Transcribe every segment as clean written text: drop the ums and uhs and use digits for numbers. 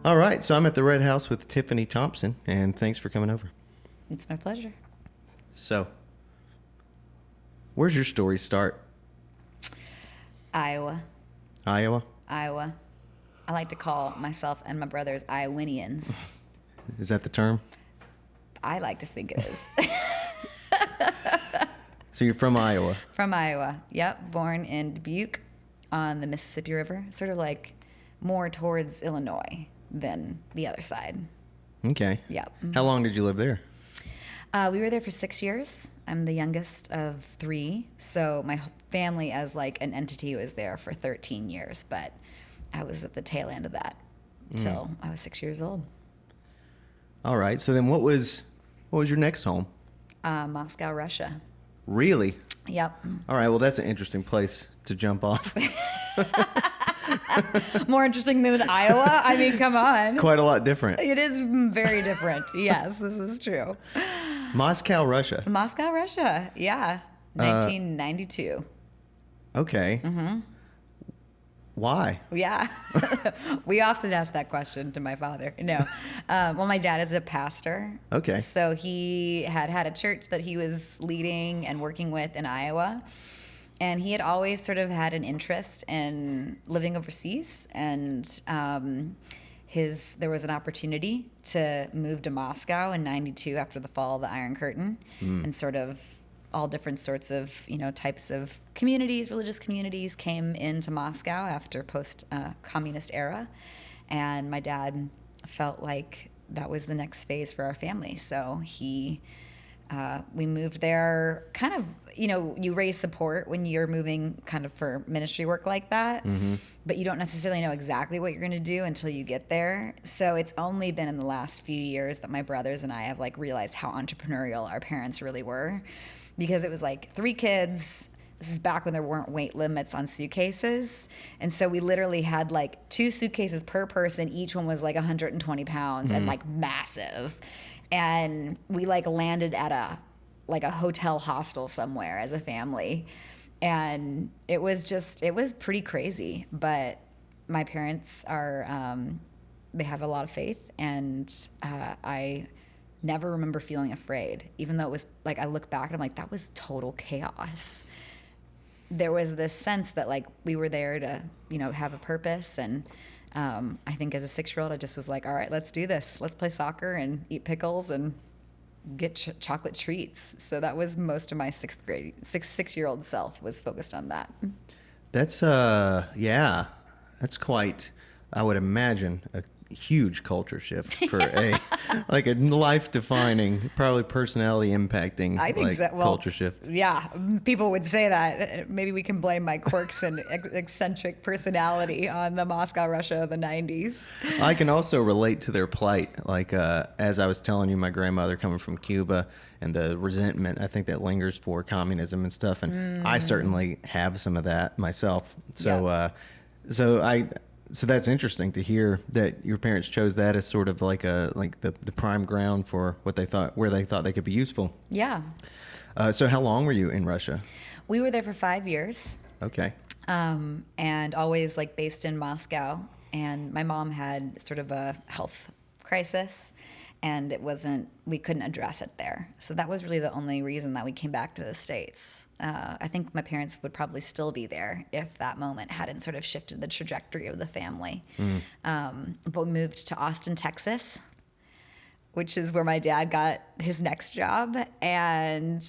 All right, so I'm at the Red House with Tiffany Thompson, and thanks for coming over. It's my pleasure. So, where's your story start? Iowa. Iowa? Iowa. I like to call myself and my brothers Iowanians. Is that the term? I like to think it is. So you're from Iowa? From Iowa. Yep. Born in Dubuque on the Mississippi River. Sort of like more towards Illinois than the other side. Okay. Yep. How long did you live there? We were there for 6 years. I'm the youngest of 3. So my family as like an entity was there for 13 years. But I was at the tail end of that until I was 6 years old. All right. So then what was your next home? Moscow, Russia. Really? Yep. All right. Well, that's an interesting place to jump off. More interesting than Iowa? I mean, come on. Quite a lot different. It is very different. Yes, this is true. Moscow, Russia. Moscow, Russia. Yeah. 1992. Okay. Mm-hmm. Why? Yeah. We often ask that question to my father. No. Well, my dad is a pastor. Okay. So he had a church that he was leading and working with in Iowa. And he had always sort of had an interest in living overseas. And there was an opportunity to move to Moscow in 92 after the fall of the Iron Curtain. And sort of all different sorts of, types of communities, religious communities came into Moscow after post-communist era. And my dad felt like that was the next phase for our family. So we moved there kind of, you raise support when you're moving kind of for ministry work like that, but you don't necessarily know exactly what you're going to do until you get there. So it's only been in the last few years that my brothers and I have like realized how entrepreneurial our parents really were, because it was like 3 kids. This is back when there weren't weight limits on suitcases. And so we literally had like 2 suitcases per person. Each one was like 120 pounds and like massive. And we like landed at a hotel hostel somewhere as a family. And it was pretty crazy. But my parents they have a lot of faith. And I never remember feeling afraid, even though it was like, I look back and I'm like, that was total chaos. There was this sense that like we were there to, have a purpose. And I think as a 6-year-old, I just was like, all right, let's do this. Let's play soccer and eat pickles and get chocolate treats. So that was most of my 6-year-old self was focused on that. That's, that's quite, I would imagine, a huge culture shift for a life-defining, probably personality impacting culture shift. Yeah, people would say that. Maybe we can blame my quirks and eccentric personality on the Moscow, Russia of the 90s. I can also relate to their plight. Like, as I was telling you, my grandmother coming from Cuba and the resentment, I think, that lingers for communism and stuff. And I certainly have some of that myself. So, So that's interesting to hear that your parents chose that as sort of like the prime ground for where they thought they could be useful. Yeah. So how long were you in Russia? We were there for 5 years. Okay. And always like based in Moscow. And my mom had sort of a health crisis, and we couldn't address it there. So that was really the only reason that we came back to the States. I think my parents would probably still be there if that moment hadn't sort of shifted the trajectory of the family. But we moved to Austin, Texas, which is where my dad got his next job. And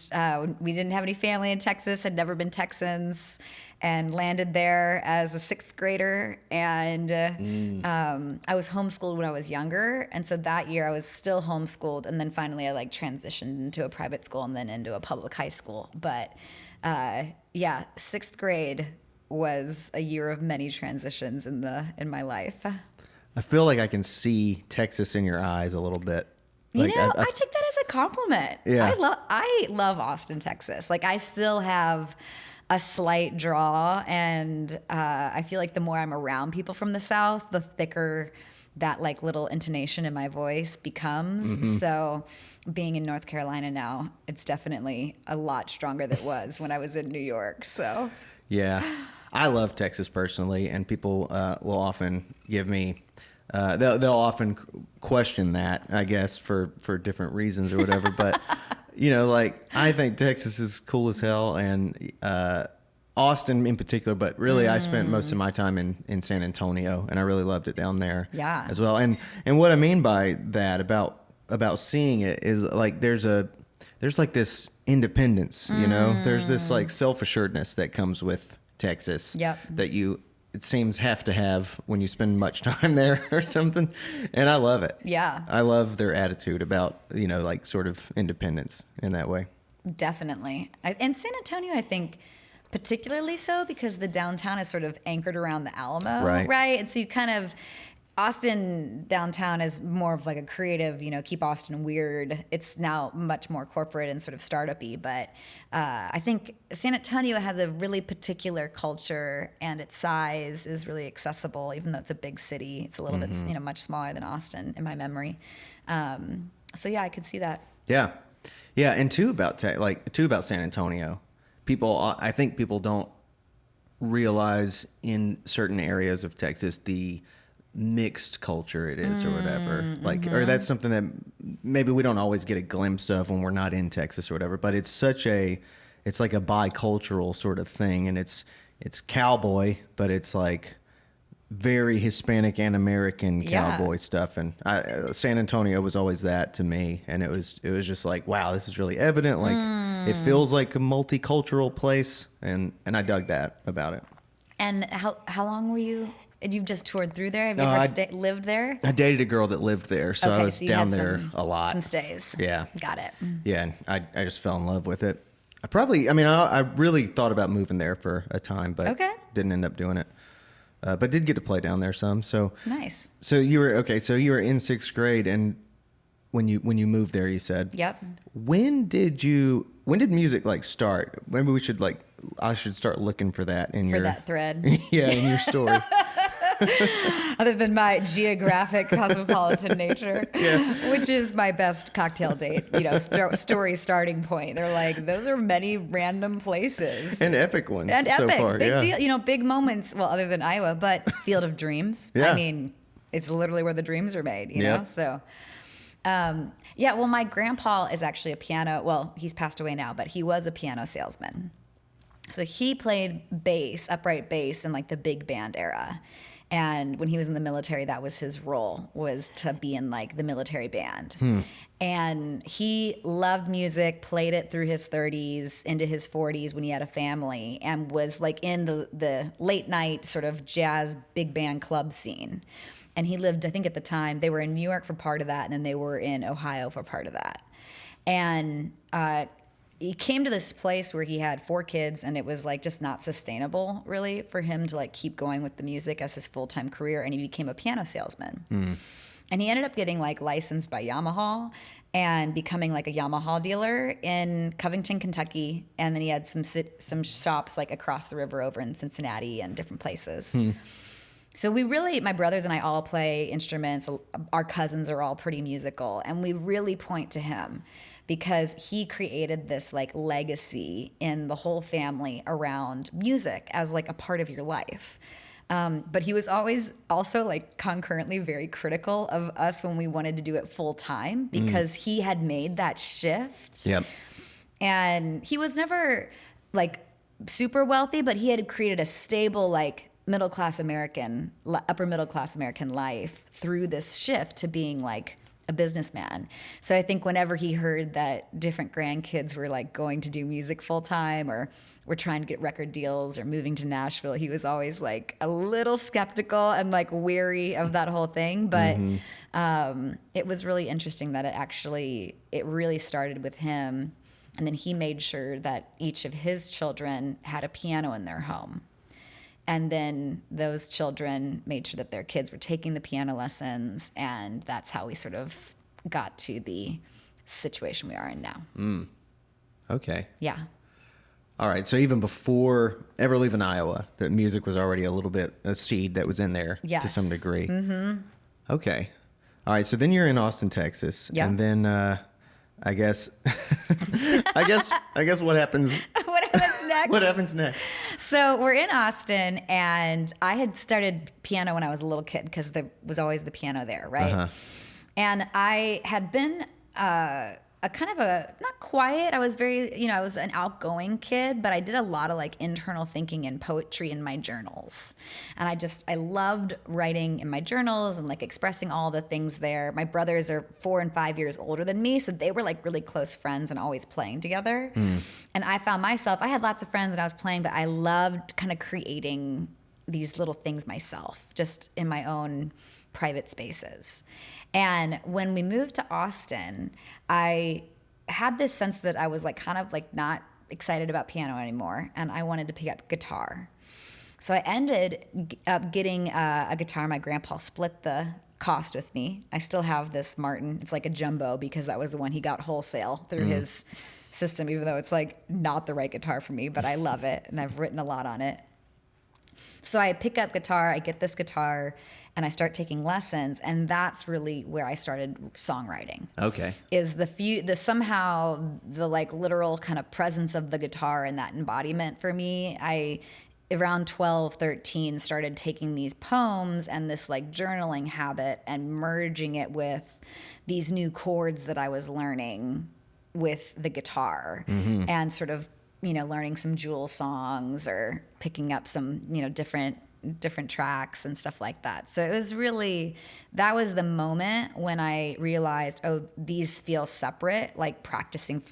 we didn't have any family in Texas, had never been Texans, and landed there as a 6th grader. And I was homeschooled when I was younger. And so that year I was still homeschooled. And then finally I transitioned into a private school and then into a public high school. But 6th grade was a year of many transitions in my life. I feel like I can see Texas in your eyes a little bit. I take that as a compliment. Yeah. I love Austin, Texas. I still have a slight draw, and I feel like the more I'm around people from the South, the thicker that little intonation in my voice becomes. Mm-hmm. So being in North Carolina now, it's definitely a lot stronger than it was when I was in New York. So yeah, I love Texas personally, and people will often give me they'll often question that, I guess, for different reasons or whatever. But you know, like I think Texas is cool as hell, and Austin in particular. But really, I spent most of my time in San Antonio, and I really loved it down there. Yeah. As well. And what I mean by that about seeing it is like there's like this independence, you know. There's this like self-assuredness that comes with Texas. Yep. That it seems have to have when you spend much time there or something. And I love it. Yeah. I love their attitude about, you know, like sort of independence in that way. Definitely. And San Antonio, I think, particularly so because the downtown is sort of anchored around the Alamo, right? And so you kind of, Austin downtown is more of like a creative, you know, keep Austin weird. It's now much more corporate and sort of startup-y, but I think San Antonio has a really particular culture, and its size is really accessible, even though it's a big city. It's a little bit, you know, much smaller than Austin in my memory. So yeah, I could see that. Yeah. Yeah. And two about San Antonio, I think people don't realize in certain areas of Texas, the mixed culture it is or whatever, like, or that's something that maybe we don't always get a glimpse of when we're not in Texas or whatever, but it's like a bicultural sort of thing, and it's cowboy, but it's like very Hispanic and American cowboy stuff. And San Antonio was always that to me, and it was just like, wow, this is really evident. Like it feels like a multicultural place, and I dug that about it. And how long were you? You've just toured through there? Have you ever lived there? I dated a girl that lived there, so I was so you down had there a lot. Some stays. Yeah. Got it. Yeah, and I just fell in love with it. I really thought about moving there for a time, but didn't end up doing it. But did get to play down there some. So nice. So you were in 6th grade, and when you moved there, you said. Yep. When did music like start? Maybe I should start looking for that in that thread. Yeah, in your story. Other than my geographic cosmopolitan nature, which is my best cocktail date, you know, story starting point. They're like, those are many random places. And epic ones and so epic, far. Big deal, you know, big moments. Well, other than Iowa, but Field of Dreams. Yeah. I mean, it's literally where the dreams are made, you know? So, well, my grandpa is actually he's passed away now, but he was a piano salesman. So he played upright bass in like the big band era. And when he was in the military, that was his role, was to be in like the military band. And he loved music, played it through his 30s into his 40s when he had a family, and was like in the late night sort of jazz big band club scene. And he lived, I think at the time, they were in New York for part of that, and then they were in Ohio for part of that. And he came to this place where he had 4 kids, and it was like just not sustainable really for him to like keep going with the music as his full-time career, and he became a piano salesman. And he ended up getting like licensed by Yamaha and becoming like a Yamaha dealer in Covington, Kentucky, and then he had some shops like across the river over in Cincinnati and different places. So my brothers and I all play instruments. Our cousins are all pretty musical, and we really point to him because he created this like legacy in the whole family around music as like a part of your life. But he was always also like concurrently very critical of us when we wanted to do it full time, because he had made that shift. Yep. And he was never like super wealthy, but he had created a stable like upper middle class American life through this shift to being like a businessman. So I think whenever he heard that different grandkids were like going to do music full time, or were trying to get record deals, or moving to Nashville, he was always like a little skeptical and like weary of that whole thing. But it was really interesting that it really started with him. And then he made sure that each of his children had a piano in their home. And then those children made sure that their kids were taking the piano lessons, and that's how we sort of got to the situation we are in now. Okay. Yeah. All right. So even before ever leaving Iowa, the music was already a little bit a seed that was in there to some degree. Okay. All right. So then you're in Austin, Texas. Yeah. And then I guess what happens? What happens next? What happens next? So we're in Austin, and I had started piano when I was a little kid because there was always the piano there, right? Uh-huh. And I had been a kind of a, not quiet, I was very, I was an outgoing kid, but I did a lot of like internal thinking and poetry in my journals. And I loved writing in my journals and like expressing all the things there. My brothers are 4 and 5 years older than me, so they were like really close friends and always playing together. And I found myself, I had lots of friends and I was playing, but I loved kind of creating these little things myself, just in my own private spaces. And when we moved to Austin, I had this sense that I was like kind of like not excited about piano anymore, and I wanted to pick up guitar. So I ended up getting a guitar. My grandpa split the cost with me. I still have this Martin. It's like a jumbo because that was the one he got wholesale through his system, even though it's like not the right guitar for me, but I love it and I've written a lot on it. So I pick up guitar, I get this guitar, and I start taking lessons, and that's really where I started songwriting. Okay. Is somehow the like literal kind of presence of the guitar and that embodiment for me. I around 12, 13 started taking these poems and this like journaling habit and merging it with these new chords that I was learning with the guitar, and sort of learning some Jewel songs or picking up some, different tracks and stuff like that. So it was really, that was the moment when I realized, oh, these feel separate, like practicing,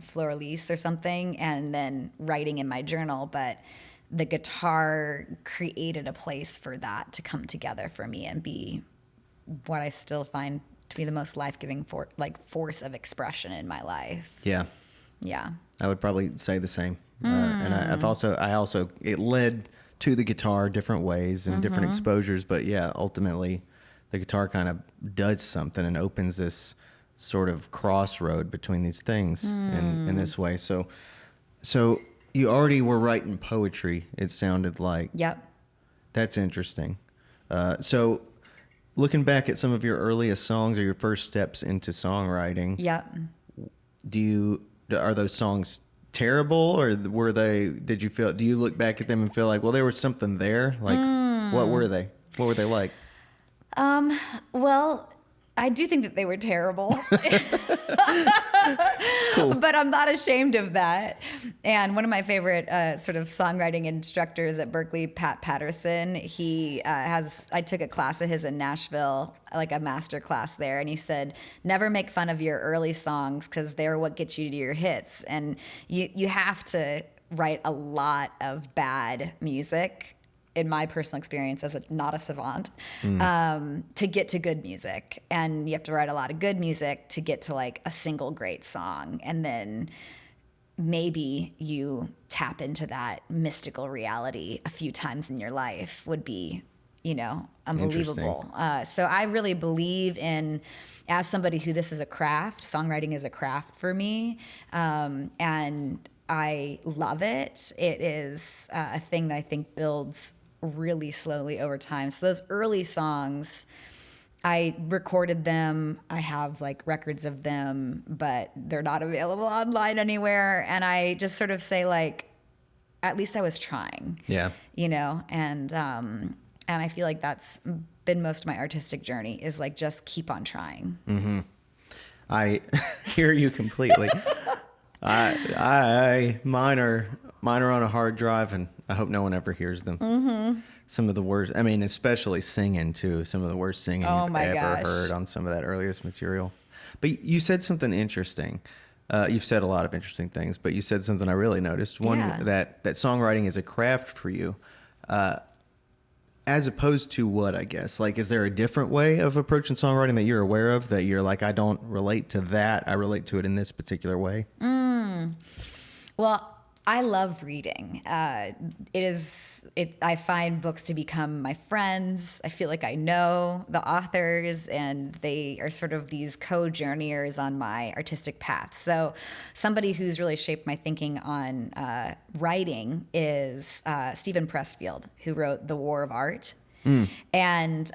Fleur-Elise or something, and then writing in my journal. But the guitar created a place for that to come together for me and be what I still find to be the most life-giving force of expression in my life. Yeah. Yeah. I would probably say the same. And it led to the guitar different ways and different exposures. But yeah, ultimately the guitar kind of does something and opens this sort of crossroad between these things in this way. So you already were writing poetry, it sounded like. Yep. That's interesting. So looking back at some of your earliest songs or your first steps into songwriting. Yep. Are those songs terrible, or do you look back at them and feel like, well, there was something there? Like, what were they? What were they like? Well, I do think that they were terrible. Cool. But I'm not ashamed of that. And one of my favorite sort of songwriting instructors at Berkeley, Pat Patterson, I took a class of his in Nashville, like a master class there, and he said, never make fun of your early songs because they're what gets you to your hits. And you have to write a lot of bad music, in my personal experience as not a savant, to get to good music. And you have to write a lot of good music to get to like a single great song. And then maybe you tap into that mystical reality a few times in your life would be, unbelievable. So I really believe in, as somebody who this is a craft, songwriting is a craft for me. And I love it. It is a thing that I think builds really slowly over time. So those early songs, I recorded them. I have like records of them, but they're not available online anywhere. And I just sort of say like, at least I was trying. Yeah. And I feel like that's been most of my artistic journey is like, just keep on trying. Mm-hmm. I hear you completely. Mine are on a hard drive, and I hope no one ever hears them. Some of the worst, especially singing too, some of the worst singing you've ever heard on some of that earliest material. But you said something interesting. You've said a lot of interesting things, but you said something I really noticed. One, that songwriting is a craft for you. As opposed to what, I guess? Like, is there a different way of approaching songwriting that you're aware of that you're like, I don't relate to that, I relate to it in this particular way? Well, I love reading. I find books to become my friends. I feel like I know the authors, and they are sort of these co-journeyers on my artistic path. So somebody who's really shaped my thinking on writing is Stephen Pressfield, who wrote The War of Art. And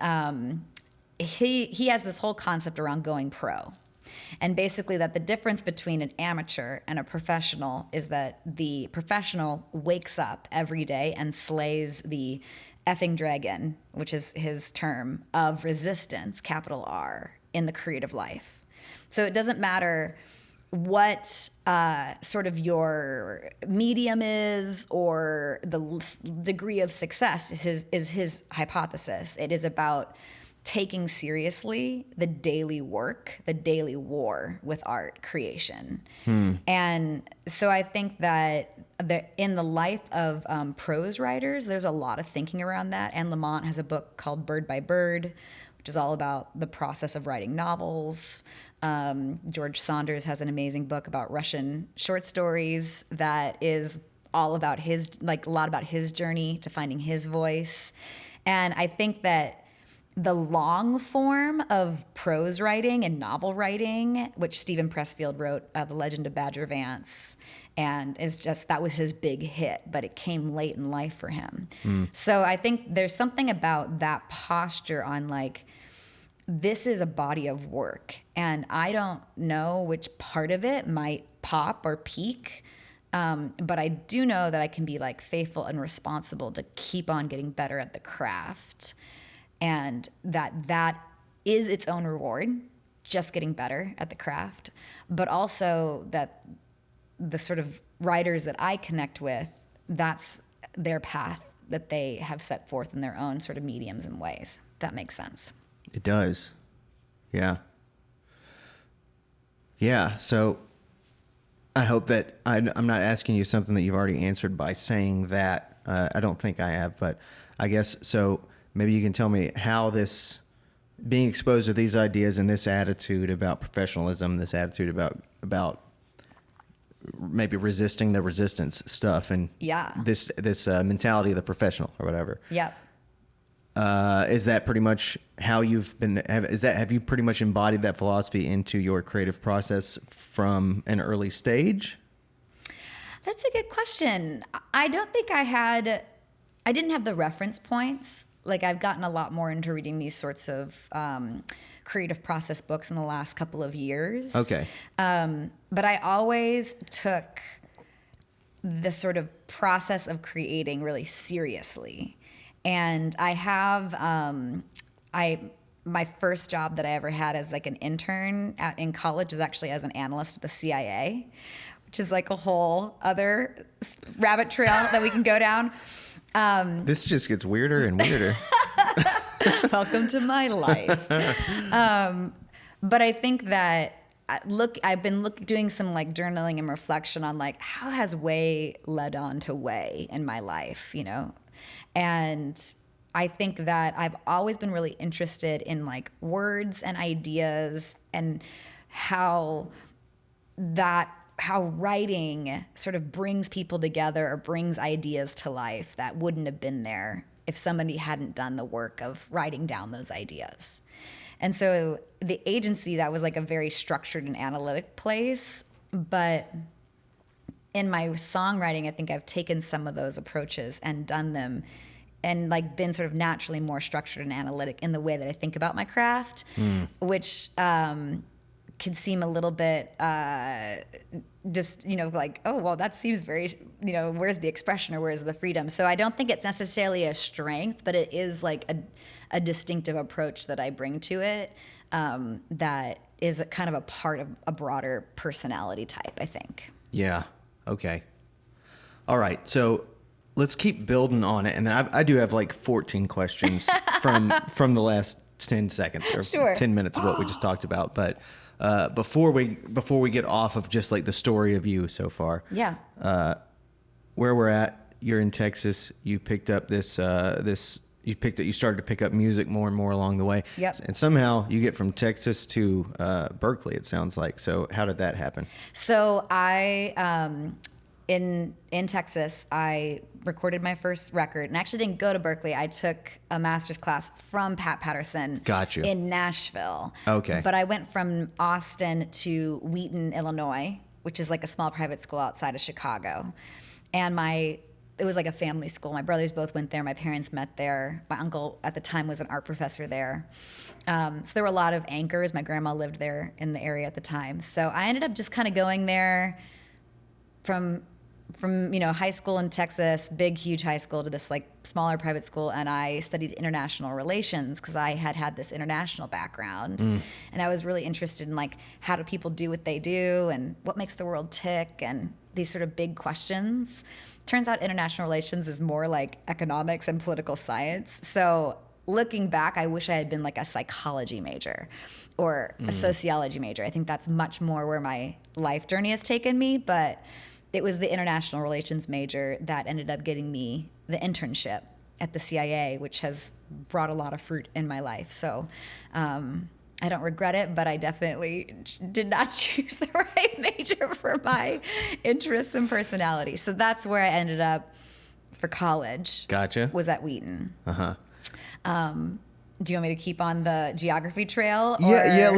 he has this whole concept around going pro. And basically that the difference between an amateur and a professional is that the professional wakes up every day and slays the effing dragon, which is his term, of resistance, capital R, in the creative life. So it doesn't matter what sort of your medium is or the degree of success is his hypothesis. It is about taking seriously the daily work, the daily war with art creation. And so I think that in the life of prose writers, there's a lot of thinking around that. Anne Lamott has a book called Bird by Bird, which is all about the process of writing novels. George Saunders has an amazing book about Russian short stories that is all about his, like a lot about his journey to finding his voice. And I think that the long form of prose writing and novel writing, which Stephen Pressfield wrote, The Legend of Badger Vance, and that was his big hit, but it came late in life for him. So I think there's something about that posture on like, this is a body of work, and I don't know which part of it might pop or peak, but I do know that I can be like faithful and responsible to keep on getting better at the craft. And that is its own reward, just getting better at the craft. But also that the sort of writers that I connect with, that's their path that they have set forth in their own sort of mediums and ways. If that makes sense. It does. Yeah. Yeah. So I hope that I'm not asking you something that you've already answered by saying that. I don't think I have, but I guess so. Maybe you can tell me how this being exposed to these ideas and this attitude about professionalism, this attitude about maybe resisting the resistance stuff, and this mentality of the professional or whatever. Yep. Is that pretty much how you've been? Have you pretty much embodied that philosophy into your creative process from an early stage? That's a good question. I don't think I didn't have the reference points. Like I've gotten a lot more into reading these sorts of creative process books in the last couple of years. Okay. But I always took the sort of process of creating really seriously. And I have, my first job that I ever had as like an intern in college was actually as an analyst at the CIA, which is like a whole other rabbit trail that we can go down. This just gets weirder and weirder. Welcome to my life. But I think that I've been doing some like journaling and reflection on like how has way led on to way in my life, you know? And I think that I've always been really interested in like words and ideas and how writing sort of brings people together or brings ideas to life that wouldn't have been there if somebody hadn't done the work of writing down those ideas. And so the agency, that was like a very structured and analytic place. But in my songwriting, I think I've taken some of those approaches and done them and like been sort of naturally more structured and analytic in the way that I think about my craft, which could seem a little bit just, you know, like, oh, well, that seems very, you know, where's the expression or where's the freedom? So I don't think it's necessarily a strength, but it is like a distinctive approach that I bring to it that is kind of a part of a broader personality type, I think. Yeah. Okay. All right. So let's keep building on it. And then I do have like 14 questions from the last 10 seconds or Sure. 10 minutes of what we just talked about. But before we get off of just like the story of you so far, where we're at, you're in Texas. You picked up you started to pick up music more and more along the way. Yep. And somehow you get from Texas to Berkeley, it sounds like. So how did that happen? So I, in Texas, I recorded my first record and actually didn't go to Berkeley. I took a master's class from Pat Patterson. Got you. In Nashville. Okay. But I went from Austin to Wheaton, Illinois, which is like a small private school outside of Chicago. And my it was like a family school. My brothers both went there. My parents met there. My uncle at the time was an art professor there. So there were a lot of anchors. My grandma lived there in the area at the time. So I ended up just kind of going there from high school in Texas, big, huge high school, to this like smaller private school. And I studied international relations because I had this international background. And I was really interested in like, how do people do what they do and what makes the world tick and these sort of big questions. Turns out international relations is more like economics and political science. So looking back, I wish I had been like a psychology major or a sociology major. I think that's much more where my life journey has taken me. But it was the international relations major that ended up getting me the internship at the CIA, which has brought a lot of fruit in my life. So I don't regret it, but I definitely did not choose the right major for my interests and personality. So that's where I ended up for college. Gotcha. Was at Wheaton. Uh-huh. Do you want me to keep on the geography trail? Yeah.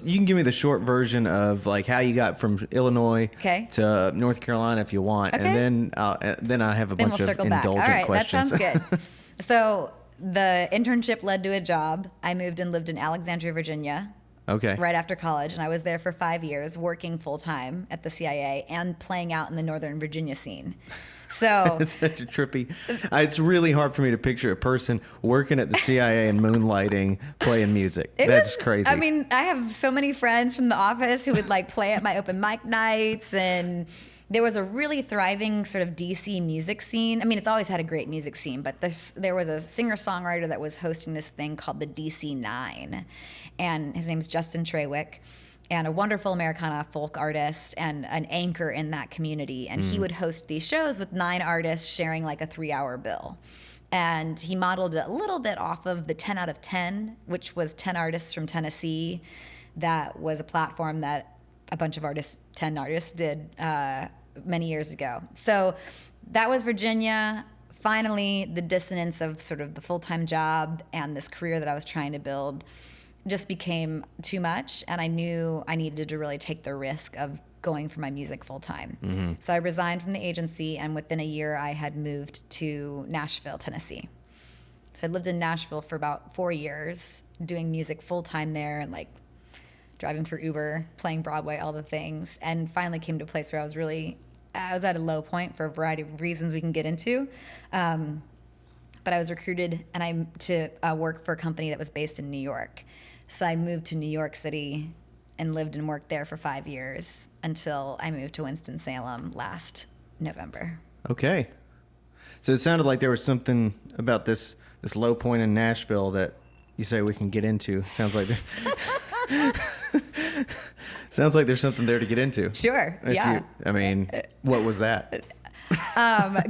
You can give me the short version of like how you got from Illinois to North Carolina if you want, and then I have a bunch of indulgent questions. That sounds good. So the internship led to a job. I moved and lived in Alexandria, Virginia. Okay. Right after college, and I was there for 5 years, working full time at the CIA and playing out in the Northern Virginia scene. So it's such a trippy. It's really hard for me to picture a person working at the CIA and moonlighting, playing music. That's crazy. I mean, I have so many friends from the office who would like play at my open mic nights, and there was a really thriving sort of DC music scene. I mean, it's always had a great music scene, but there was a singer-songwriter that was hosting this thing called the DC Nine, and his name's Justin Trawick, and a wonderful Americana folk artist and an anchor in that community. And he would host these shows with 9 artists sharing like a 3-hour bill. And he modeled it a little bit off of the 10 out of 10, which was 10 artists from Tennessee. That was a platform that a bunch of 10 artists did many years ago. So that was Virginia. Finally, the dissonance of sort of the full-time job and this career that I was trying to build just became too much, and I knew I needed to really take the risk of going for my music full-time. So I resigned from the agency, and within a year I had moved to Nashville, Tennessee. So I lived in Nashville for about 4 years, doing music full-time there, and like driving for Uber, playing Broadway, all the things, and finally came to a place where I was at a low point for a variety of reasons we can get into. But I was recruited to work for a company that was based in New York. So I moved to New York City and lived and worked there for 5 years until I moved to Winston-Salem last November. Okay. So it sounded like there was something about this low point in Nashville that you say we can get into. Sounds like there's something there to get into. Sure. Yeah. What was that?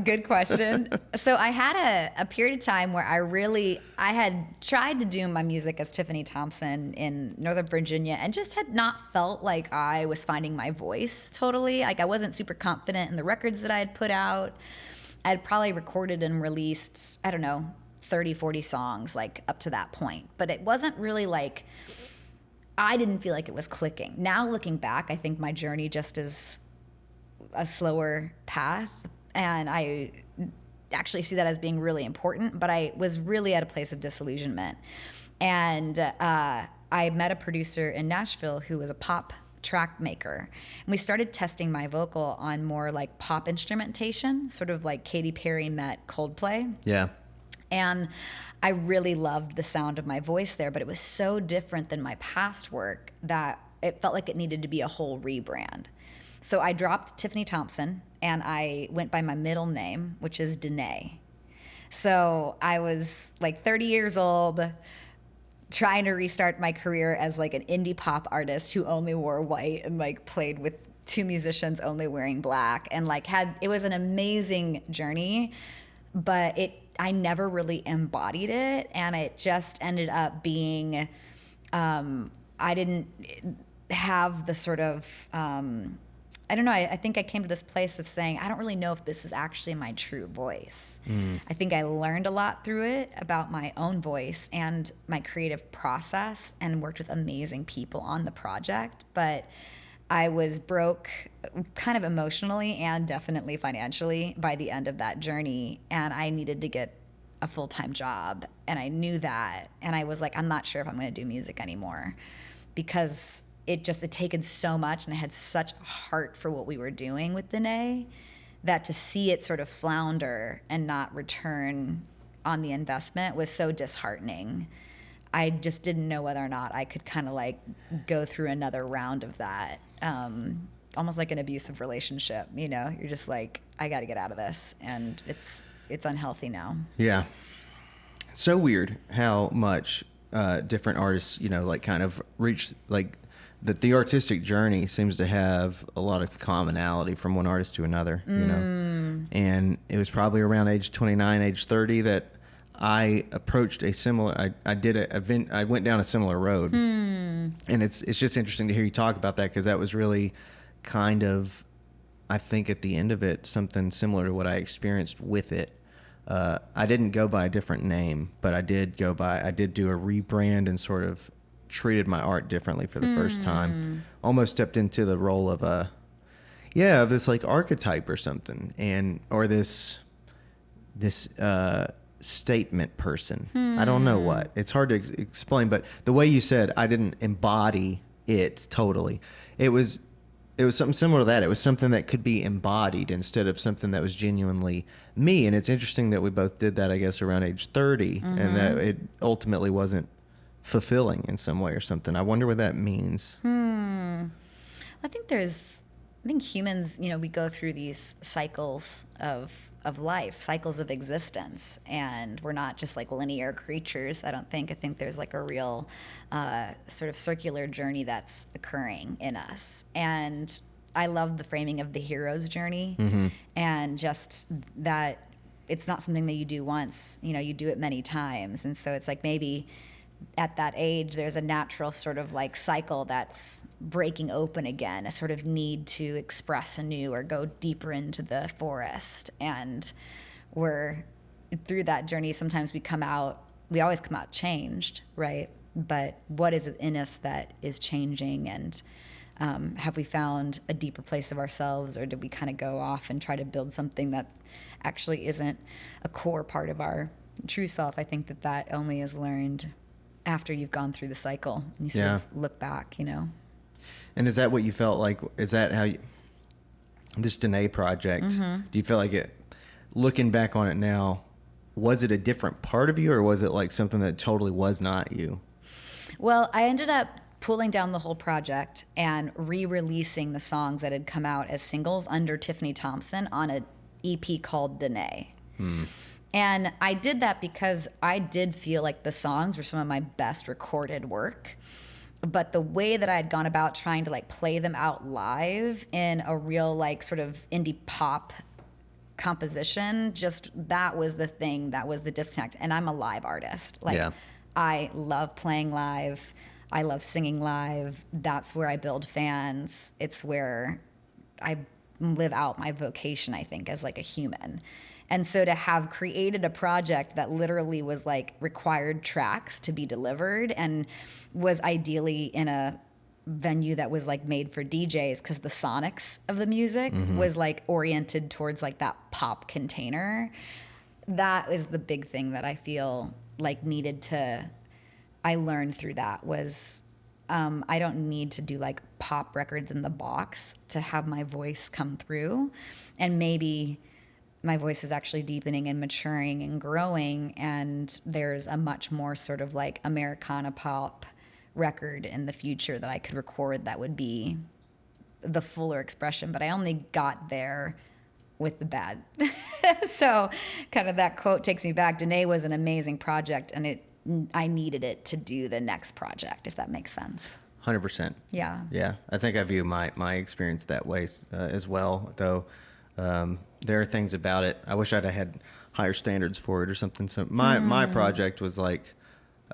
Good question. So I had a period of time where I had tried to do my music as Tiffany Thompson in Northern Virginia and just had not felt like I was finding my voice totally. Like I wasn't super confident in the records that I had put out. I had probably recorded and released, 30, 40 songs like up to that point. But it wasn't really like, I didn't feel like it was clicking. Now looking back, I think my journey just is a slower path, and I actually see that as being really important, but I was really at a place of disillusionment. And I met a producer in Nashville who was a pop track maker, and we started testing my vocal on more like pop instrumentation, sort of like Katy Perry met Coldplay. Yeah. And I really loved the sound of my voice there, but it was so different than my past work that it felt like it needed to be a whole rebrand. So I dropped Tiffany Thompson, and I went by my middle name, which is Danae. So I was like 30 years old, trying to restart my career as like an indie pop artist who only wore white and like played with 2 musicians only wearing black, and like it was an amazing journey, but I never really embodied it, and it just ended up being, I didn't have the sort of, I don't know, I think I came to this place of saying, I don't really know if this is actually my true voice. I think I learned a lot through it about my own voice and my creative process, and worked with amazing people on the project. But I was broke kind of emotionally and definitely financially by the end of that journey. And I needed to get a full-time job. And I knew that. And I was like, I'm not sure if I'm going to do music anymore because it had taken so much. And I had such a heart for what we were doing with Danae that to see it sort of flounder and not return on the investment was so disheartening. I just didn't know whether or not I could kind of like go through another round of that. Almost like an abusive relationship, you know, you're just like, I got to get out of this. And it's unhealthy now. Yeah. So weird how much different artists, you know, like kind of reach like the artistic journey seems to have a lot of commonality from one artist to another, you know, and it was probably around age 29, age 30 that I approached a similar, I went down a similar road. And it's just interesting to hear you talk about that because that was really kind of, I think at the end of it, something similar to what I experienced with it. I didn't go by a different name, but I did do a rebrand and sort of treated my art differently for the first time. Almost stepped into the role of this like archetype or something, or this statement person. I don't know what. It's hard to explain, but the way you said, I didn't embody it totally. It was something similar to that. It was something that could be embodied instead of something that was genuinely me. And it's interesting that we both did that, I guess, around age 30, and that it ultimately wasn't fulfilling in some way or something. I wonder what that means. I think humans, you know, we go through these cycles of life, cycles of existence, and we're not just like linear creatures. I think there's like a real sort of circular journey that's occurring in us. And I love the framing of the hero's journey, and just that it's not something that you do once, you know, you do it many times. And so it's like maybe at that age, there's a natural sort of like cycle that's breaking open again, a sort of need to express anew or go deeper into the forest. And we're through that journey. Sometimes we always come out changed, right? But what is it in us that is changing? And have we found a deeper place of ourselves, or did we kind of go off and try to build something that actually isn't a core part of our true self? I think that only is learned after you've gone through the cycle and you sort of look back, you know. And is that what you felt like? Is that how this Danae project, do you feel like it, looking back on it now, was it a different part of you, or was it like something that totally was not you? Well, I ended up pulling down the whole project and re-releasing the songs that had come out as singles under Tiffany Thompson on an EP called Danae. And I did that because I did feel like the songs were some of my best recorded work. But the way that I had gone about trying to like play them out live in a real like sort of indie pop composition, just that was the thing, that was the disconnect. And I'm a live artist. Like I love playing live. I love singing live. That's where I build fans. It's where I live out my vocation, I think, as like a human. And so to have created a project that literally was like required tracks to be delivered and was ideally in a venue that was like made for DJs because the sonics of the music was like oriented towards like that pop container. That is the big thing that I feel like I learned through that was I don't need to do like pop records in the box to have my voice come through. And maybe my voice is actually deepening and maturing and growing, and there's a much more sort of like Americana pop record in the future that I could record that would be the fuller expression. But I only got there with the bad. So kind of that quote takes me back. Danae was an amazing project, and I needed it to do the next project, if that makes sense. 100%. Yeah. Yeah. I think I view my experience that way as well, though. There are things about it. I wish I'd have had higher standards for it or something. So my project was like,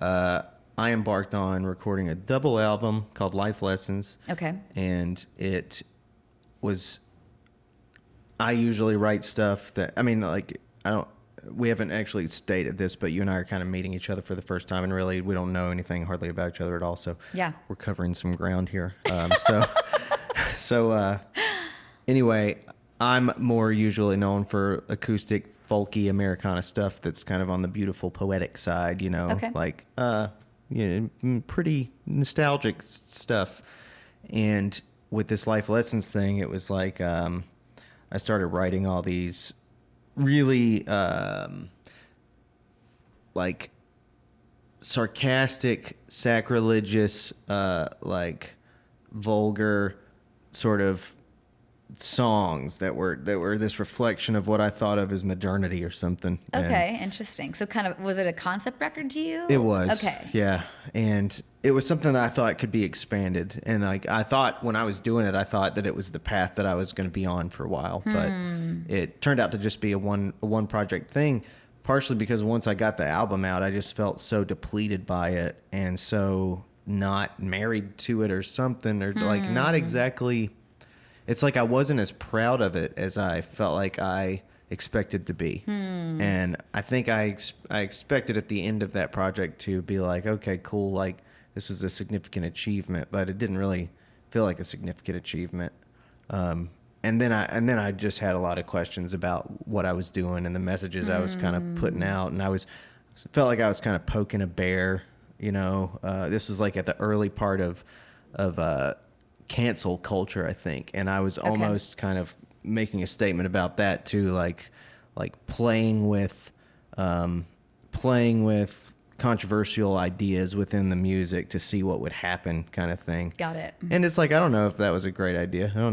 I embarked on recording a double album called Life Lessons. Okay. And I usually write stuff we haven't actually stated this, but you and I are kind of meeting each other for the first time, and really we don't know anything hardly about each other at all. So yeah, we're covering some ground here. So anyway, I'm more usually known for acoustic, folky Americana stuff that's kind of on the beautiful, poetic side, Okay. like pretty nostalgic stuff. And with this life lessons thing, it was like I started writing all these really like sarcastic, sacrilegious, like vulgar sort of songs that were this reflection of what I thought of as modernity or something. Okay, interesting. So kind of, was it a concept record to you? It was. Okay. Yeah. And it was something that I thought could be expanded. And like I thought when I was doing it, I thought that it was the path that I was going to be on for a while. But it turned out to just be a one project thing, partially because once I got the album out, I just felt so depleted by it and so not married to it or something, or like not exactly. It's like I wasn't as proud of it as I felt like I expected to be. And I think I expected at the end of that project to be like, okay, cool, like this was a significant achievement, but it didn't really feel like a significant achievement. And then I just had a lot of questions about what I was doing and the messages I was kind of putting out, and felt like I was kind of poking a bear. This was like at the early part of cancel culture, I think, and I was almost kind of making a statement about that too, like playing with controversial ideas within the music to see what would happen, kind of thing. Got it. And it's like I don't know if that was a great idea. I don't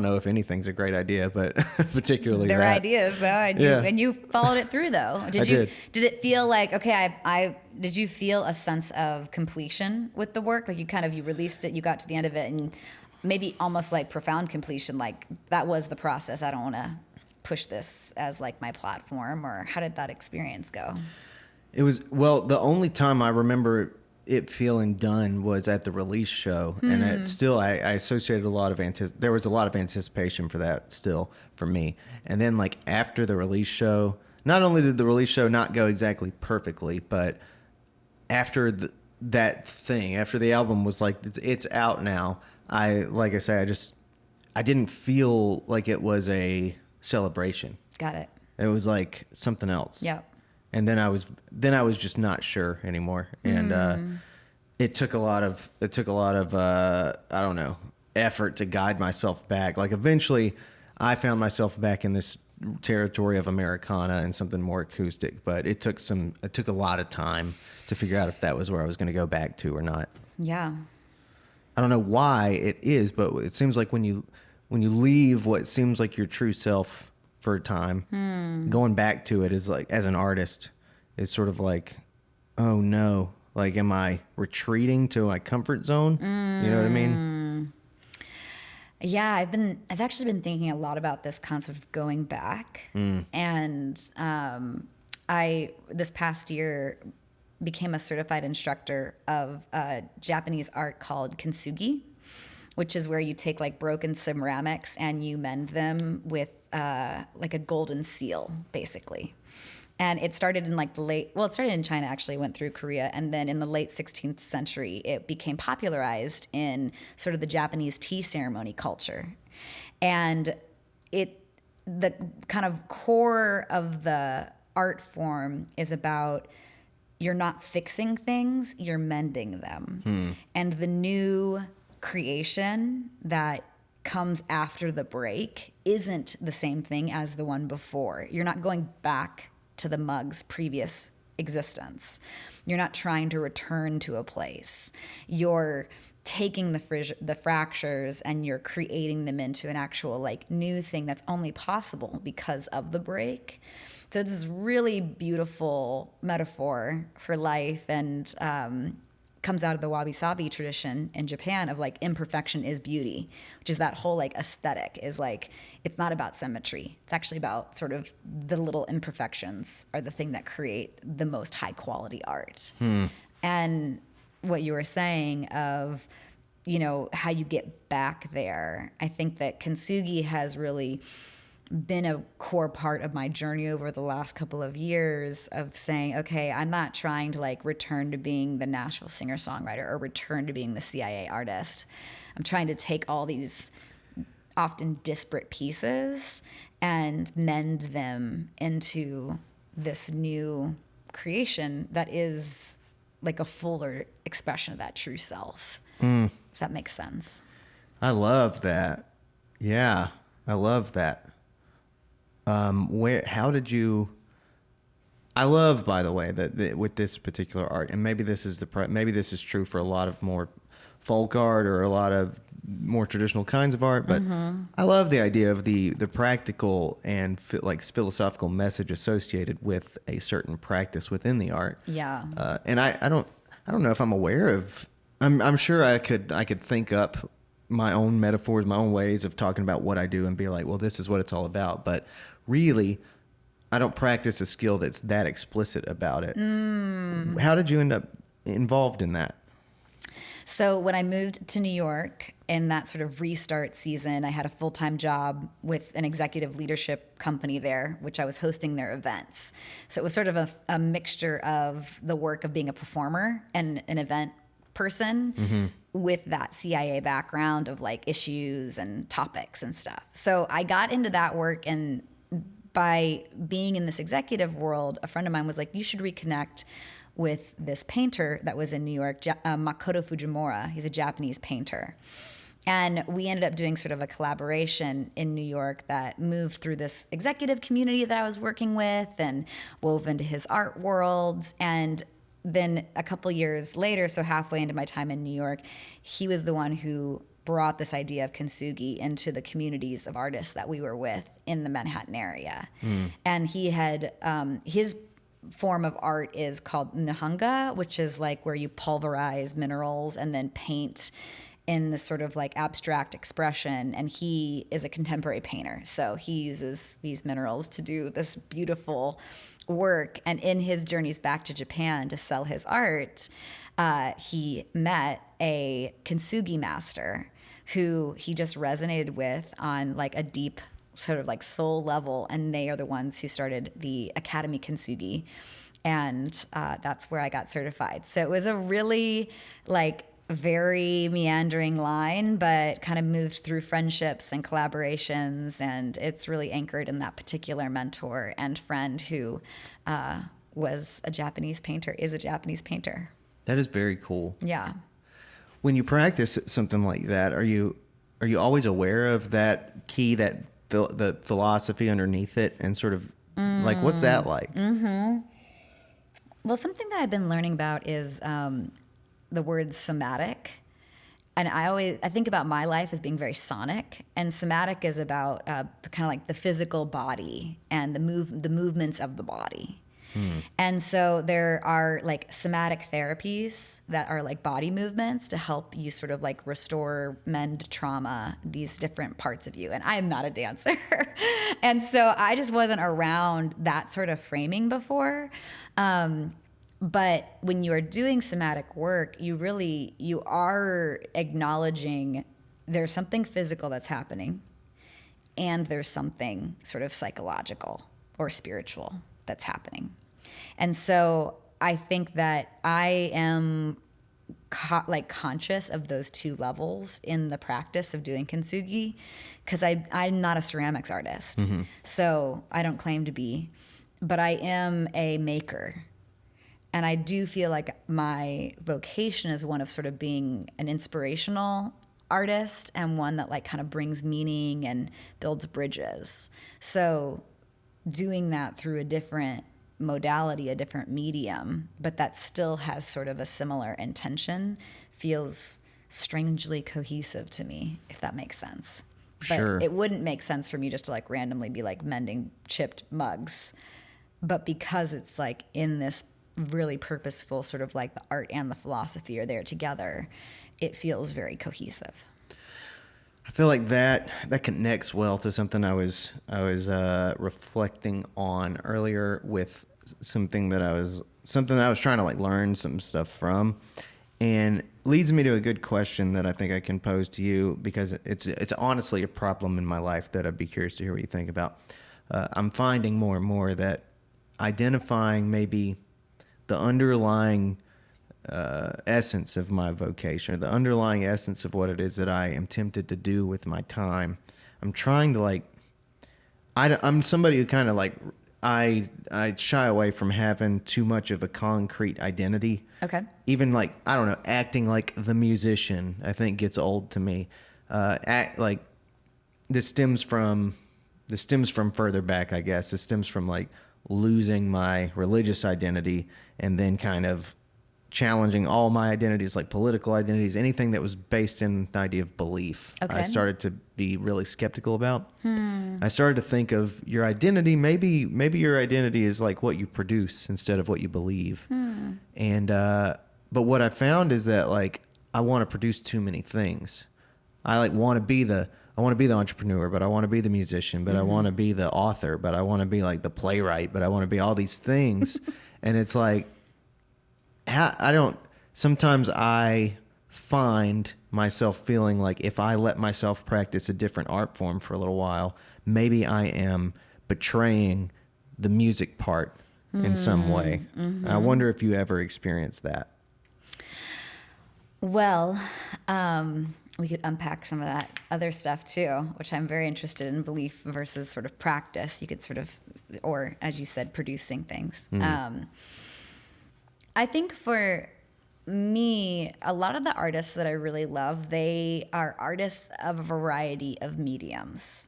know if anything's a great idea, but particularly There are that. ideas though, and you followed it through though. Did it feel like, okay, did you feel a sense of completion with the work? Like you released it, you got to the end of it, and maybe almost like profound completion, like that was the process. I don't want to push this as like my platform, or how did that experience go? It was, well, the only time I remember it feeling done was at the release show. And it still, I associated there was a lot of anticipation for that still for me. And then like after the release show, not only did the release show not go exactly perfectly, but after after the album was like, it's out now, I didn't feel like it was a celebration. Got it. It was like something else. Yep. And then I was just not sure anymore. And it took a lot of I don't know, effort to guide myself back. Like eventually I found myself back in this territory of Americana and something more acoustic, but it took a lot of time to figure out if that was where I was going to go back to or not. Yeah. I don't know why it is, but it seems like when you leave what seems like your true self for a time, going back to it is like, as an artist, is sort of like, oh no, like, am I retreating to my comfort zone? You know what I mean? Yeah, I've actually been thinking a lot about this concept of going back. And I, this past year, became a certified instructor of Japanese art called kintsugi, which is where you take like broken ceramics and you mend them with like a golden seal, basically. And it started in like it started in China, actually, went through Korea. And then in the late 16th century, it became popularized in sort of the Japanese tea ceremony culture. And the kind of core of the art form is about, you're not fixing things, you're mending them. And the new creation that comes after the break isn't the same thing as the one before. You're not going back to the mug's previous existence. You're not trying to return to a place. You're taking the fractures and you're creating them into an actual like new thing that's only possible because of the break. So it's this really beautiful metaphor for life, and comes out of the wabi-sabi tradition in Japan of like imperfection is beauty, which is that whole like aesthetic is like, it's not about symmetry. It's actually about sort of the little imperfections are the thing that create the most high quality art. And what you were saying of, how you get back there, I think that kintsugi has really been a core part of my journey over the last couple of years of saying, okay, I'm not trying to like return to being the Nashville singer-songwriter or return to being the CIA artist. I'm trying to take all these often disparate pieces and mend them into this new creation that is like a fuller expression of that true self. If that makes sense. I love that. Yeah, I love that. How did you? I love, by the way, that with this particular art, and maybe this is maybe this is true for a lot of more folk art or a lot of more traditional kinds of art, but I love the idea of the practical and like philosophical message associated with a certain practice within the art. Yeah. And I don't know if I'm aware of. I'm sure I could think up my own metaphors, my own ways of talking about what I do and be like, well, this is what it's all about. But really, I don't practice a skill that's that explicit about it. How did you end up involved in that? So when I moved to New York in that sort of restart season, I had a full-time job with an executive leadership company there, which I was hosting their events. So it was sort of a mixture of the work of being a performer and an event person with that CIA background of like issues and topics and stuff. So I got into that work, and by being in this executive world, a friend of mine was like, you should reconnect with this painter that was in New York, Makoto Fujimura. He's a Japanese painter. And we ended up doing sort of a collaboration in New York that moved through this executive community that I was working with and wove into his art worlds. And then a couple years later, so halfway into my time in New York, he was the one who brought this idea of kintsugi into the communities of artists that we were with in the Manhattan area. And he had, his form of art is called nihanga, which is like where you pulverize minerals and then paint in this sort of like abstract expression. And he is a contemporary painter. So he uses these minerals to do this beautiful work. And in his journeys back to Japan to sell his art, he met a kintsugi master who he just resonated with on like a deep sort of like soul level. And they are the ones who started the Academy Kintsugi. And that's where I got certified. So it was a really like very meandering line, but kind of moved through friendships and collaborations. And it's really anchored in that particular mentor and friend who was a Japanese painter, is a Japanese painter. That is very cool. Yeah. When you practice something like that, are you always aware of that key, that the philosophy underneath it, and sort of like what's that like? Well, something that I've been learning about is the word somatic. And I think about my life as being very sonic, and somatic is about kind of like the physical body and the movements of the body. And so there are like somatic therapies that are like body movements to help you sort of like restore, mend trauma, these different parts of you. And I am not a dancer. And so I just wasn't around that sort of framing before. But when you are doing somatic work, you are acknowledging there's something physical that's happening, and there's something sort of psychological or spiritual that's happening. And so I think that I am conscious of those two levels in the practice of doing kintsugi, because I'm not a ceramics artist. So I don't claim to be, but I am a maker. And I do feel like my vocation is one of sort of being an inspirational artist, and one that like kind of brings meaning and builds bridges. So doing that through a different modality, a different medium, but that still has sort of a similar intention, feels strangely cohesive to me, if that makes sense. Sure. But it wouldn't make sense for me just to like randomly be like mending chipped mugs. But because it's like in this really purposeful sort of like the art and the philosophy are there together, it feels very cohesive. I feel like that connects well to something I was reflecting on earlier with something that I was trying to like learn some stuff from, and leads me to a good question that I think I can pose to you, because it's honestly a problem in my life that I'd be curious to hear what you think about. I'm finding more and more that identifying maybe the underlying essence of my vocation, or the underlying essence of what it is that I am tempted to do with my time, I'm trying to like, I'm somebody who kind of like, I shy away from having too much of a concrete identity. Okay. Even like, I don't know, acting like the musician, I think gets old to me. Like this stems from further back, I guess. It stems from like losing my religious identity and then kind of challenging all my identities, like political identities, anything that was based in the idea of belief. Okay. I started to be really skeptical about. I started to think of your identity. Maybe your identity is like what you produce instead of what you believe. And but what I found is that like I want to produce too many things. I like want to be the entrepreneur, but I want to be the musician, but I want to be the author, but I want to be like the playwright, but I want to be all these things. And it's like, sometimes I find myself feeling like if I let myself practice a different art form for a little while, maybe I am betraying the music part in some way. I wonder if you ever experienced that. Well, we could unpack some of that other stuff too, which I'm very interested in, belief versus sort of practice. You could sort of, or as you said, producing things. I think for me, a lot of the artists that I really love, they are artists of a variety of mediums.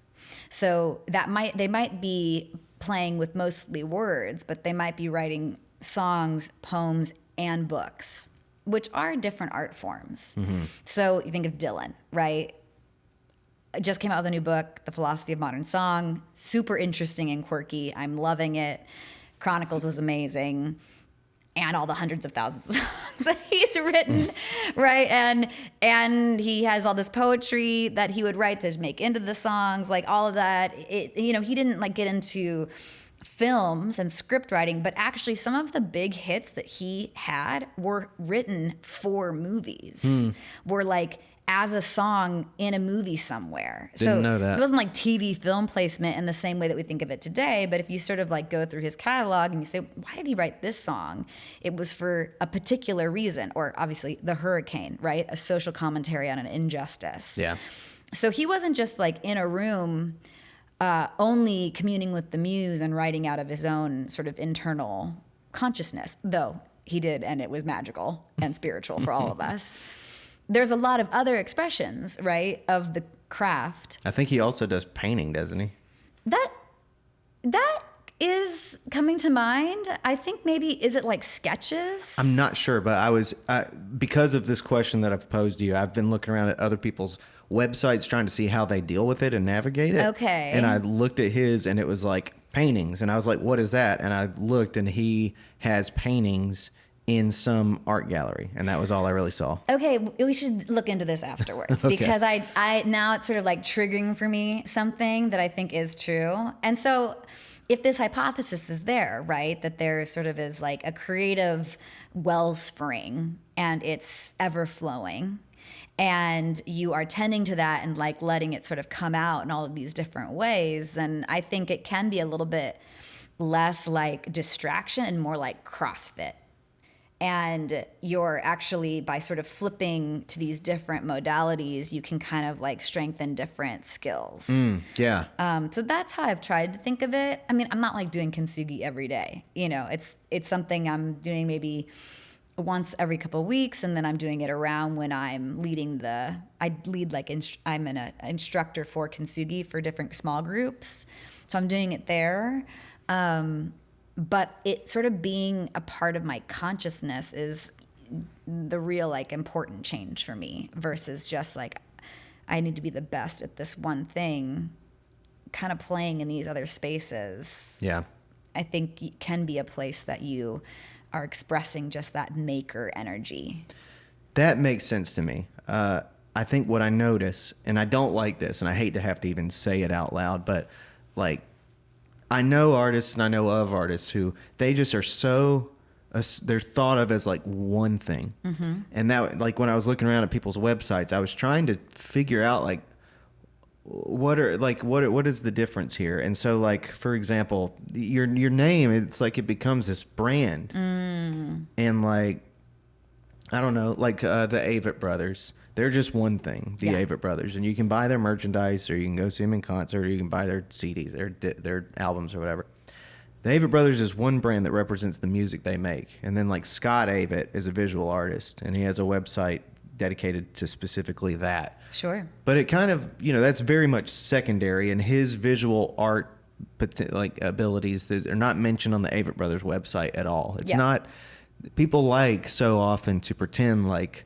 So they might be playing with mostly words, but they might be writing songs, poems, and books, which are different art forms. So you think of Dylan, right? Just came out with a new book, The Philosophy of Modern Song. Super interesting and quirky. I'm loving it. Chronicles was amazing. And all the hundreds of thousands of songs that he's written, right? And he has all this poetry that he would write to make into the songs, like all of that. He didn't like get into films and script writing, but actually some of the big hits that he had were written for movies, were like as a song in a movie somewhere. Didn't know that. It wasn't like TV film placement in the same way that we think of it today, but if you sort of like go through his catalog and you say, why did he write this song? It was for a particular reason, or obviously The Hurricane, right? A social commentary on an injustice. Yeah. So he wasn't just like in a room only communing with the muse and writing out of his own sort of internal consciousness, though he did, and it was magical and spiritual for all of us. There's a lot of other expressions, right, of the craft. I think he also does painting, doesn't he? That is coming to mind. I think maybe, is it like sketches? I'm not sure, but because of this question that I've posed to you, I've been looking around at other people's websites trying to see how they deal with it and navigate it. Okay. And I looked at his and it was like paintings. And I was like, what is that? And I looked and he has paintings in some art gallery, and that was all I really saw. Okay, we should look into this afterwards because I now it's sort of like triggering for me something that I think is true. And so if this hypothesis is there, right, that there sort of is like a creative wellspring and it's ever flowing, and you are tending to that and like letting it sort of come out in all of these different ways, then I think it can be a little bit less like distraction and more like CrossFit. And you're actually, by sort of flipping to these different modalities, you can kind of like strengthen different skills. Yeah. So that's how I've tried to think of it. I mean, I'm not like doing kintsugi every day. It's something I'm doing maybe once every couple of weeks, and then I'm doing it around when I'm leading I'm an instructor for kintsugi for different small groups. So I'm doing it there. But it sort of being a part of my consciousness is the real like important change for me versus just like I need to be the best at this one thing, kind of playing in these other spaces. Yeah. I think it can be a place that you are expressing just that maker energy. That makes sense to me. I think what I notice, and I don't like this, and I hate to have to even say it out loud, but like, I know artists and I know of artists who they just are so they're thought of as like one thing. And that, like when I was looking around at people's websites, I was trying to figure out like what is the difference here? And so like, for example, your name, it's like it becomes this brand. And like I don't know, like the Avett Brothers. They're just one thing, the Yeah. Avett Brothers, and you can buy their merchandise, or you can go see them in concert, or you can buy their CDs, their albums, or whatever. The Avett Brothers is one brand that represents the music they make, and then like Scott Avett is a visual artist, and he has a website dedicated to specifically that. Sure. But it kind of, that's very much secondary, and his visual art like abilities that are not mentioned on the Avett Brothers website at all. It's not. People like so often to pretend like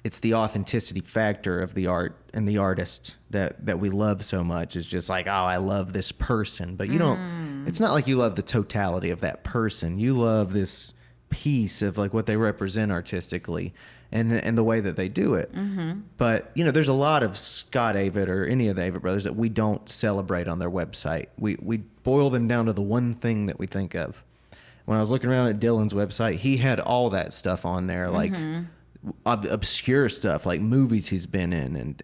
it's the authenticity factor of the art and the artist that we love so much is just like, oh, I love this person. But you don't, it's not like you love the totality of that person. You love this piece of like what they represent artistically and the way that they do it. Mm-hmm. But, there's a lot of Scott Avett or any of the Avett Brothers that we don't celebrate on their website. We boil them down to the one thing that we think of. When I was looking around at Dylan's website, he had all that stuff on there, like obscure stuff, like movies he's been in,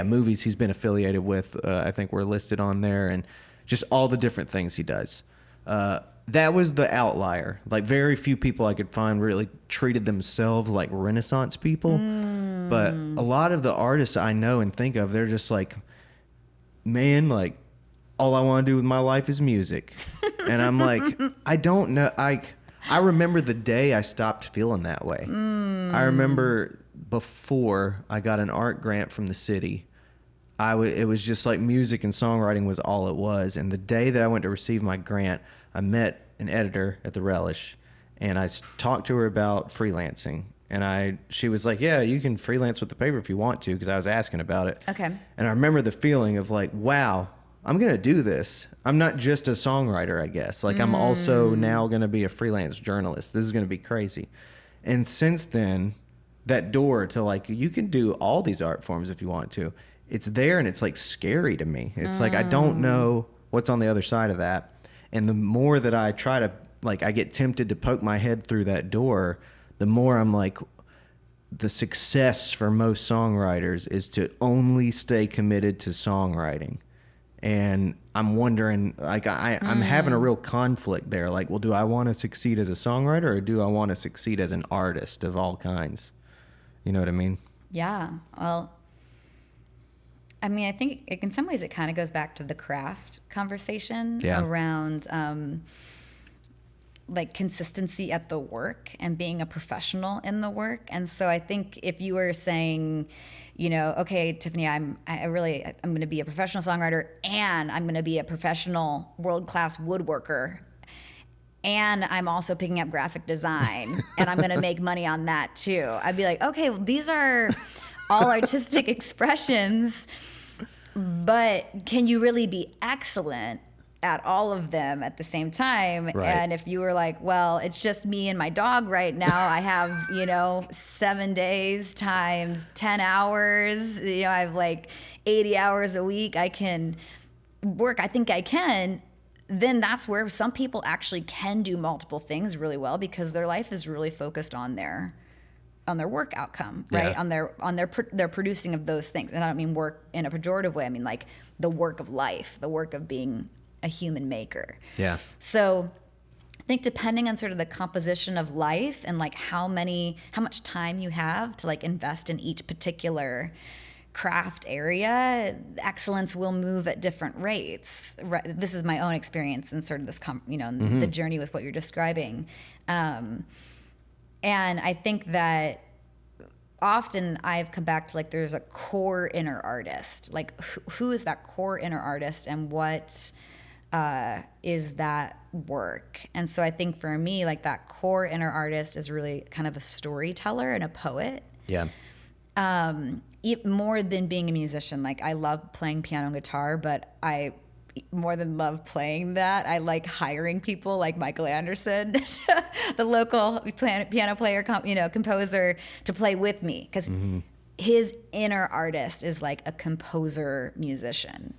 movies he's been affiliated with. I think were listed on there, and just all the different things he does. That was the outlier. Like very few people I could find really treated themselves like Renaissance people, but a lot of the artists I know and think of, they're just like, man, like, all I want to do with my life is music. And I'm like, I don't know. I remember the day I stopped feeling that way. I remember before I got an art grant from the city, it was just like music and songwriting was all it was. And the day that I went to receive my grant, I met an editor at the Relish, and I talked to her about freelancing. And she was like, yeah, you can freelance with the paper if you want to, because I was asking about it. Okay. And I remember the feeling of like, wow, I'm going to do this. I'm not just a songwriter, I guess. Like, I'm also now going to be a freelance journalist. This is going to be crazy. And since then, that door to like, you can do all these art forms if you want to. It's there, and it's like scary to me. It's like, I don't know what's on the other side of that. And the more that I try to, like, I get tempted to poke my head through that door, the more I'm like, the success for most songwriters is to only stay committed to songwriting. And I'm wondering, like, I'm having a real conflict there. Like, well, do I want to succeed as a songwriter, or do I want to succeed as an artist of all kinds? You know what I mean? Yeah. Well, I mean, I think in some ways it kind of goes back to the craft conversation around like consistency at the work and being a professional in the work. And so I think if you were saying, okay, Tiffany, I'm going to be a professional songwriter, and I'm going to be a professional world-class woodworker, and I'm also picking up graphic design, and I'm going to make money on that too. I'd be like, okay, well, these are all artistic expressions, but can you really be excellent at all of them at the same time? Right. And if you were like, well, it's just me and my dog right now, I have 7 days times 10 hours, I have like 80 hours a week, I can work, I think I can, then that's where some people actually can do multiple things really well, because their life is really focused on their work outcome, right? Yeah. On their producing of those things. And I don't mean work in a pejorative way. I mean like the work of life, the work of being a human maker. Yeah. So I think depending on sort of the composition of life and like how much time you have to like invest in each particular craft area, excellence will move at different rates. Right? This is my own experience and sort of this, the journey with what you're describing. And I think that often I've come back to like there's a core inner artist. Like who is that core inner artist, and what is that work? And so I think for me, like that core inner artist is really kind of a storyteller and a poet. Yeah. More than being a musician. Like I love playing piano and guitar, but I more than love playing that, I like hiring people like Michael Anderson, the local piano player, composer, to play with me, because his inner artist is like a composer musician.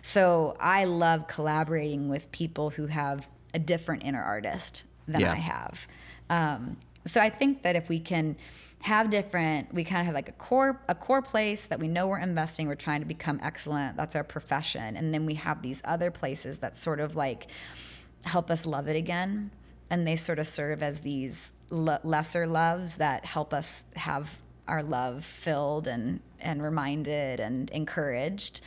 So I love collaborating with people who have a different inner artist than I have. So I think that if we can have we kind of have like a core place that we know we're investing, we're trying to become excellent, that's our profession. And then we have these other places that sort of like help us love it again. And they sort of serve as these lesser loves that help us have our love filled and reminded and encouraged.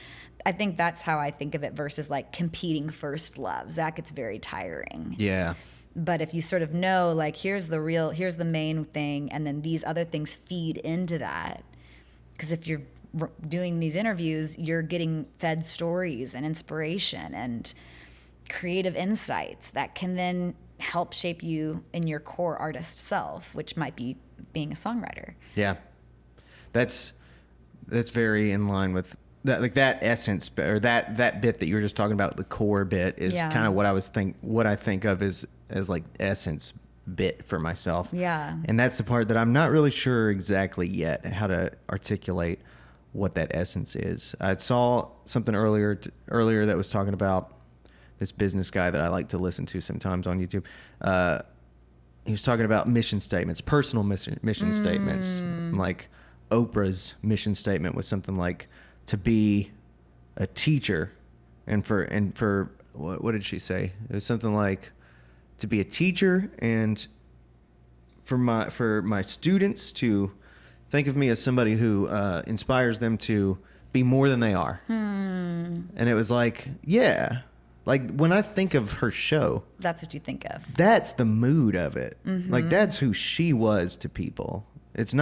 I think that's how I think of it versus like competing first loves. That gets very tiring. Yeah. But if you sort of know, like, here's the main thing, and then these other things feed into that. Because if you're doing these interviews, you're getting fed stories and inspiration and creative insights that can then help shape you in your core artist self, which might be being a songwriter. Yeah. That's very in line with that, like that essence, or that bit that you were just talking about. The core bit is kind of what I think of as like essence bit for myself. Yeah. And that's the part that I'm not really sure exactly yet how to articulate what that essence is. I saw something earlier that was talking about this business guy that I like to listen to sometimes on YouTube. He was talking about mission statements, personal mission statements. Like Oprah's mission statement was something like to be a teacher, and for what did she say? It was something like to be a teacher, and for my students to think of me as somebody who inspires them to be more than they are. And it was like, yeah. Like, when I think of her show, That's what you think of. that's the mood of it. Like, that's who she was to people. It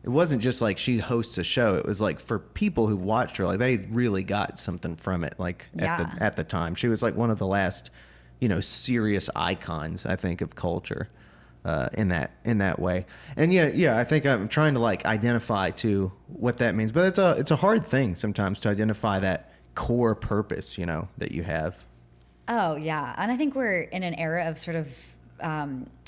wasn't just like she hosts a show. It was like for people who watched her, like they really got something from it. Like at the time, she was like one of the last, serious icons, I think, of culture, in that way. And yeah, I think I'm trying to like identify to what that means, but it's a hard thing sometimes to identify that core purpose, that you have. Oh, yeah. And I think we're in an era of sort of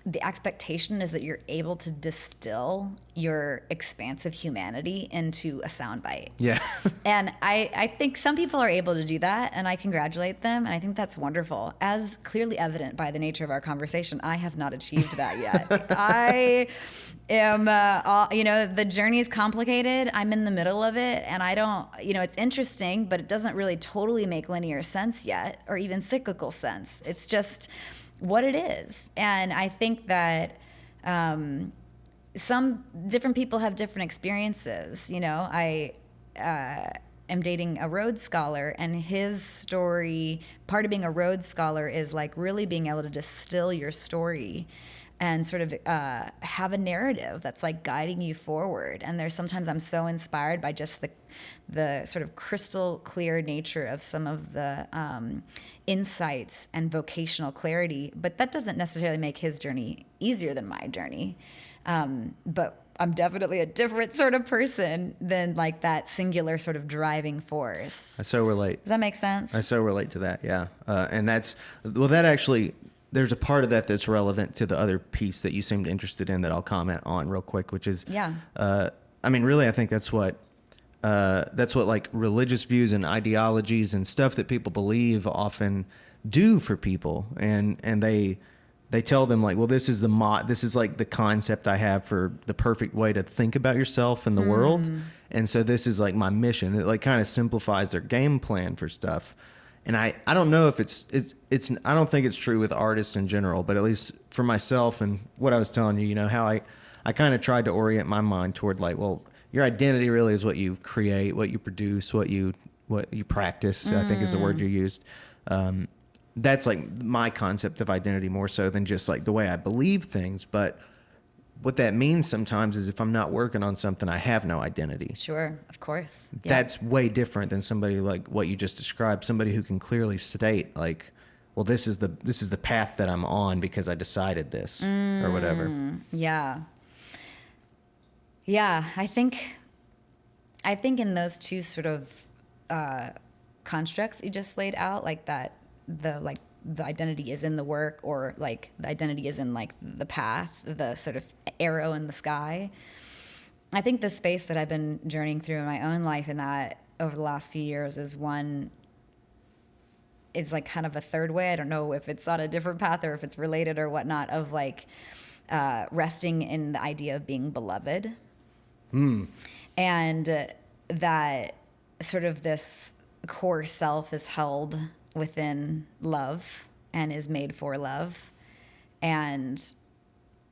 the expectation is that you're able to distill your expansive humanity into a soundbite. Yeah. And I think some people are able to do that, and I congratulate them, and I think that's wonderful. As clearly evident by the nature of our conversation, I have not achieved that yet. I am, the journey is complicated. I'm in the middle of it, and I don't, it's interesting, but it doesn't really totally make linear sense yet, or even cyclical sense. It's just what it is. And I think that some different people have different experiences. I am dating a Rhodes Scholar, and his story, part of being a Rhodes Scholar is like really being able to distill your story and sort of have a narrative that's like guiding you forward. And there's sometimes I'm so inspired by just the sort of crystal clear nature of some of the insights and vocational clarity, but that doesn't necessarily make his journey easier than my journey. But I'm definitely a different sort of person than like that singular sort of driving force. I so relate. Does that make sense? I so relate to that, yeah. And that actually, there's a part of that that's relevant to the other piece that you seemed interested in that I'll comment on real quick, which is, really, I think that's what like religious views and ideologies and stuff that people believe often do for people. And they tell them like, well, this is like the concept I have for the perfect way to think about yourself and the world. And so this is like my mission. It like kind of simplifies their game plan for stuff. And I don't know if it's I don't think it's true with artists in general, but at least for myself and what I was telling you, how I kind of tried to orient my mind toward like, well, your identity really is what you create, what you produce, what you practice, I think is the word you used. That's like my concept of identity more so than just like the way I believe things. But what that means sometimes is if I'm not working on something, I have no identity. Sure, of course. Yeah. That's way different than somebody like what you just described, somebody who can clearly state like, well, this is the path that I'm on because I decided this or whatever. Yeah. Yeah, I think in those two sort of constructs you just laid out, like that, the identity is in the work, or like the identity is in like the path, the sort of arrow in the sky. I think the space that I've been journeying through in my own life in that over the last few years is like kind of a third way. I don't know if it's on a different path or if it's related or whatnot, of like resting in the idea of being beloved. And that sort of this core self is held within love and is made for love. And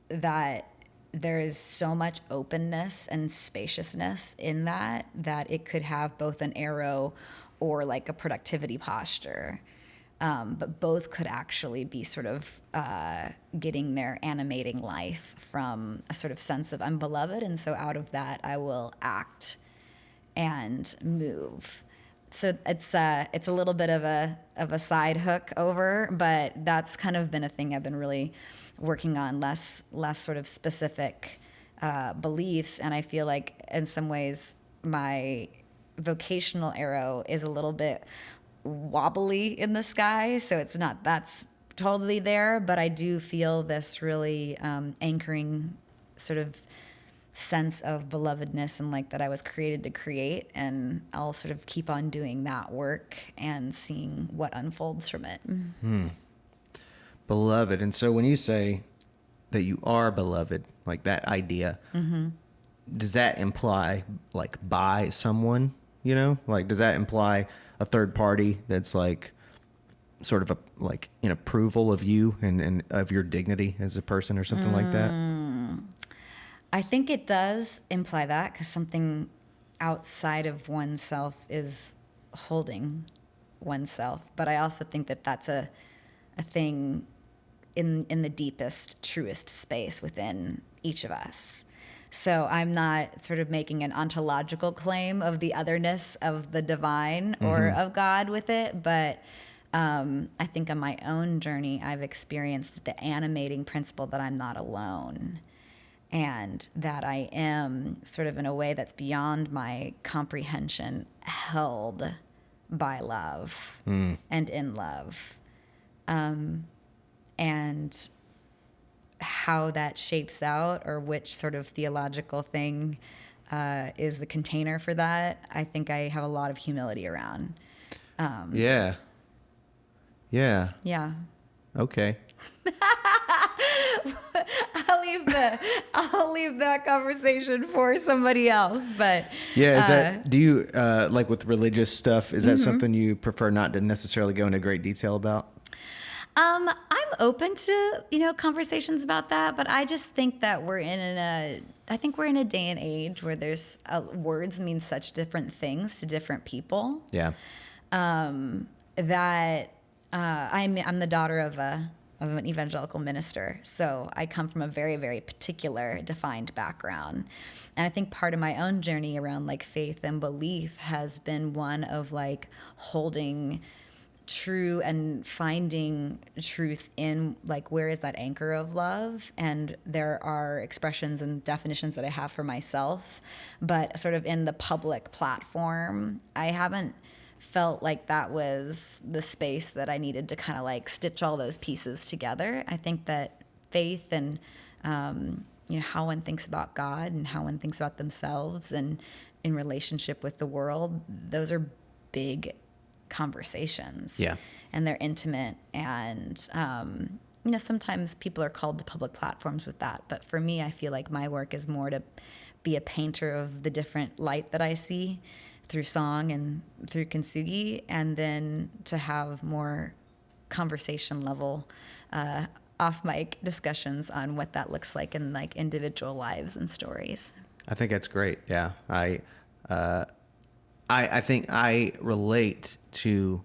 that there is so much openness and spaciousness in that it could have both an arrow or like a productivity posture. But both could actually be sort of getting their animating life from a sort of sense of I'm beloved, and so out of that I will act and move. So it's a little bit of a side hook over, but that's kind of been a thing I've been really working on, less sort of specific beliefs, and I feel like in some ways my vocational arrow is a little bit wobbly in the sky, so it's not that's totally there, but I do feel this really anchoring sort of sense of belovedness and like that I was created to create, and I'll sort of keep on doing that work and seeing what unfolds from it. Beloved. And so when you say that you are beloved, like that idea, does that imply like by someone, you know, like does that imply a third party that's like sort of a like in approval of you and of your dignity as a person or something like that? I think it does imply that, because something outside of oneself is holding oneself. But I also think that that's a thing in the deepest, truest space within each of us. So I'm not sort of making an ontological claim of the otherness of the divine or of God with it, but I think on my own journey, I've experienced the animating principle that I'm not alone, and that I am sort of in a way that's beyond my comprehension, held by love and in love. And how that shapes out, or which sort of theological thing is the container for that, I think I have a lot of humility around. Yeah. Yeah. Okay. I'll leave that conversation for somebody else. But yeah, is that, do you like with religious stuff, is that something you prefer not to necessarily go into great detail about? I'm open to, conversations about that, but I just think that we're in a day and age where there's words mean such different things to different people. Yeah. That I'm the daughter of an evangelical minister, so I come from a very, very particular defined background, and I think part of my own journey around like faith and belief has been one of like holding true and finding truth in like where is that anchor of love. And there are expressions and definitions that I have for myself, but sort of in the public platform I haven't felt like that was the space that I needed to kind of like stitch all those pieces together. I think that faith and how one thinks about God and how one thinks about themselves and in relationship with the world, those are big conversations. Yeah. And they're intimate, and sometimes people are called to public platforms with that, but for me I feel like my work is more to be a painter of the different light that I see through song and through kintsugi, and then to have more conversation level off mic discussions on what that looks like in like individual lives and stories. I think that's great. Yeah. I think I relate to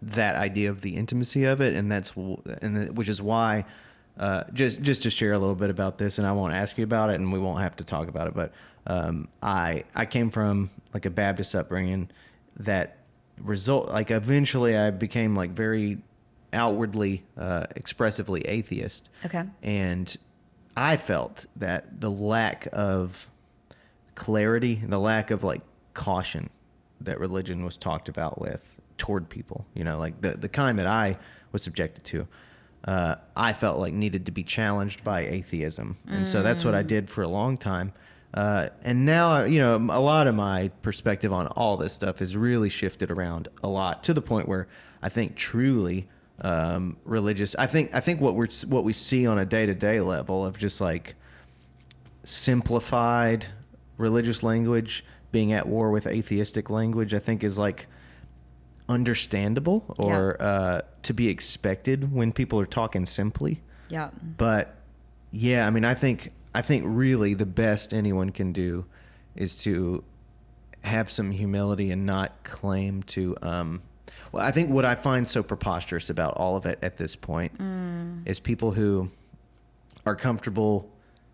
that idea of the intimacy of it, and which is why just to share a little bit about this, and I won't ask you about it, and we won't have to talk about it, but I came from like a Baptist upbringing that eventually I became like very outwardly expressively atheist. Okay. And I felt that the lack of clarity, the lack of like caution that religion was talked about with toward people, like the kind that I was subjected to, I felt like needed to be challenged by atheism. And so that's what I did for a long time. And now, a lot of my perspective on all this stuff has really shifted around a lot, to the point where I think truly religious, I think what we see on a day-to-day level of just like simplified religious language being at war with atheistic language, I think is like understandable or to be expected when people are talking simply. Yeah. But Yeah, I mean, I think really the best anyone can do is to have some humility and not claim to. Well, I think what I find so preposterous about all of it at this point is people who are comfortable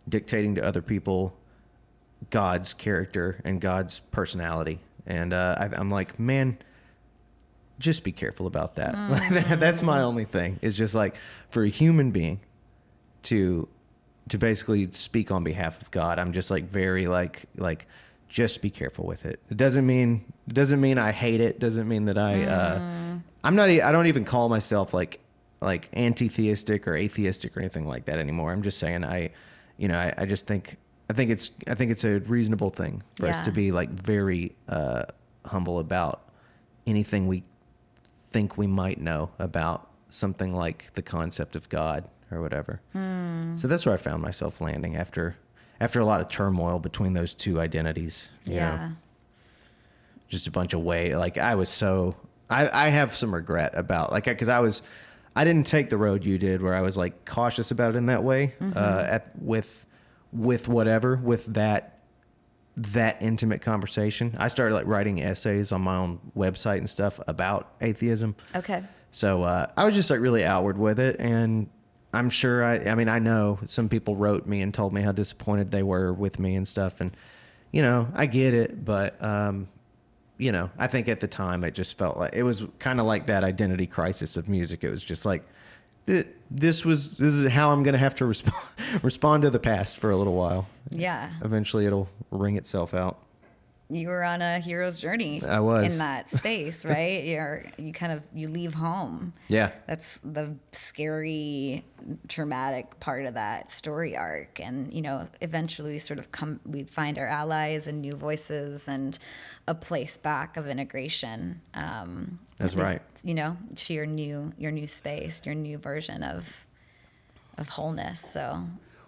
dictating to other people God's character and God's personality, and I'm like, man, just be careful about that. That's my only thing. Is just like for a human being to basically speak on behalf of God. I'm just like very like just be careful with it. It doesn't mean I hate it. Doesn't mean that I don't even call myself like anti-theistic or atheistic or anything like that anymore. I'm just saying I just think it's a reasonable thing for us to be like very humble about anything we think we might know about something like the concept of God or whatever. So that's where I found myself landing after a lot of turmoil between those two identities. You know? Just a bunch of like I was so I have some regret about like because I didn't take the road you did where I was like cautious about it in that way with that intimate conversation. I started like writing essays on my own website and stuff about atheism. Okay. So I was just like really outward with it, and I'm sure I mean I know some people wrote me and told me how disappointed they were with me and stuff, and I get it, but I think at the time it just felt like it was kind of like that identity crisis of music. It was just like this is how I'm going to have to respond to the past for a little while. Yeah. Eventually it'll ring itself out. You were on a hero's journey. I was in that space, right? You leave home. Yeah. That's the scary, traumatic part of that story arc. And, eventually we find our allies and new voices and a place back of integration. That's right. To your new space, your new version of wholeness. So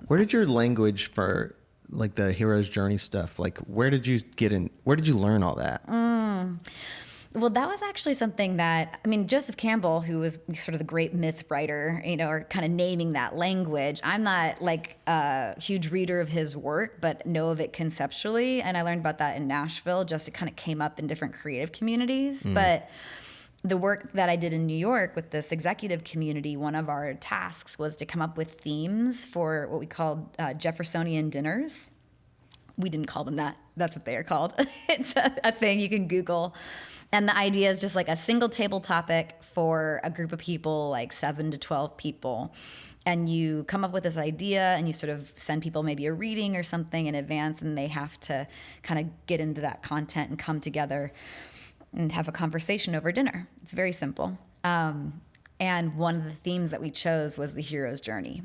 where did your language for like the hero's journey stuff, like where did you learn all that? Well, that was actually something that, Joseph Campbell, who was sort of the great myth writer, or kind of naming that language. I'm not like a huge reader of his work, but know of it conceptually. And I learned about that in Nashville, just it kind of came up in different creative communities. But the work that I did in New York with this executive community, one of our tasks was to come up with themes for what we called Jeffersonian dinners. We didn't call them that. That's what they are called. It's a thing you can Google. And the idea is just like a single table topic for a group of people, like 7 to 12 people. And you come up with this idea and you sort of send people maybe a reading or something in advance, and they have to kind of get into that content and come together and have a conversation over dinner. It's very simple. And one of the themes that we chose was the hero's journey.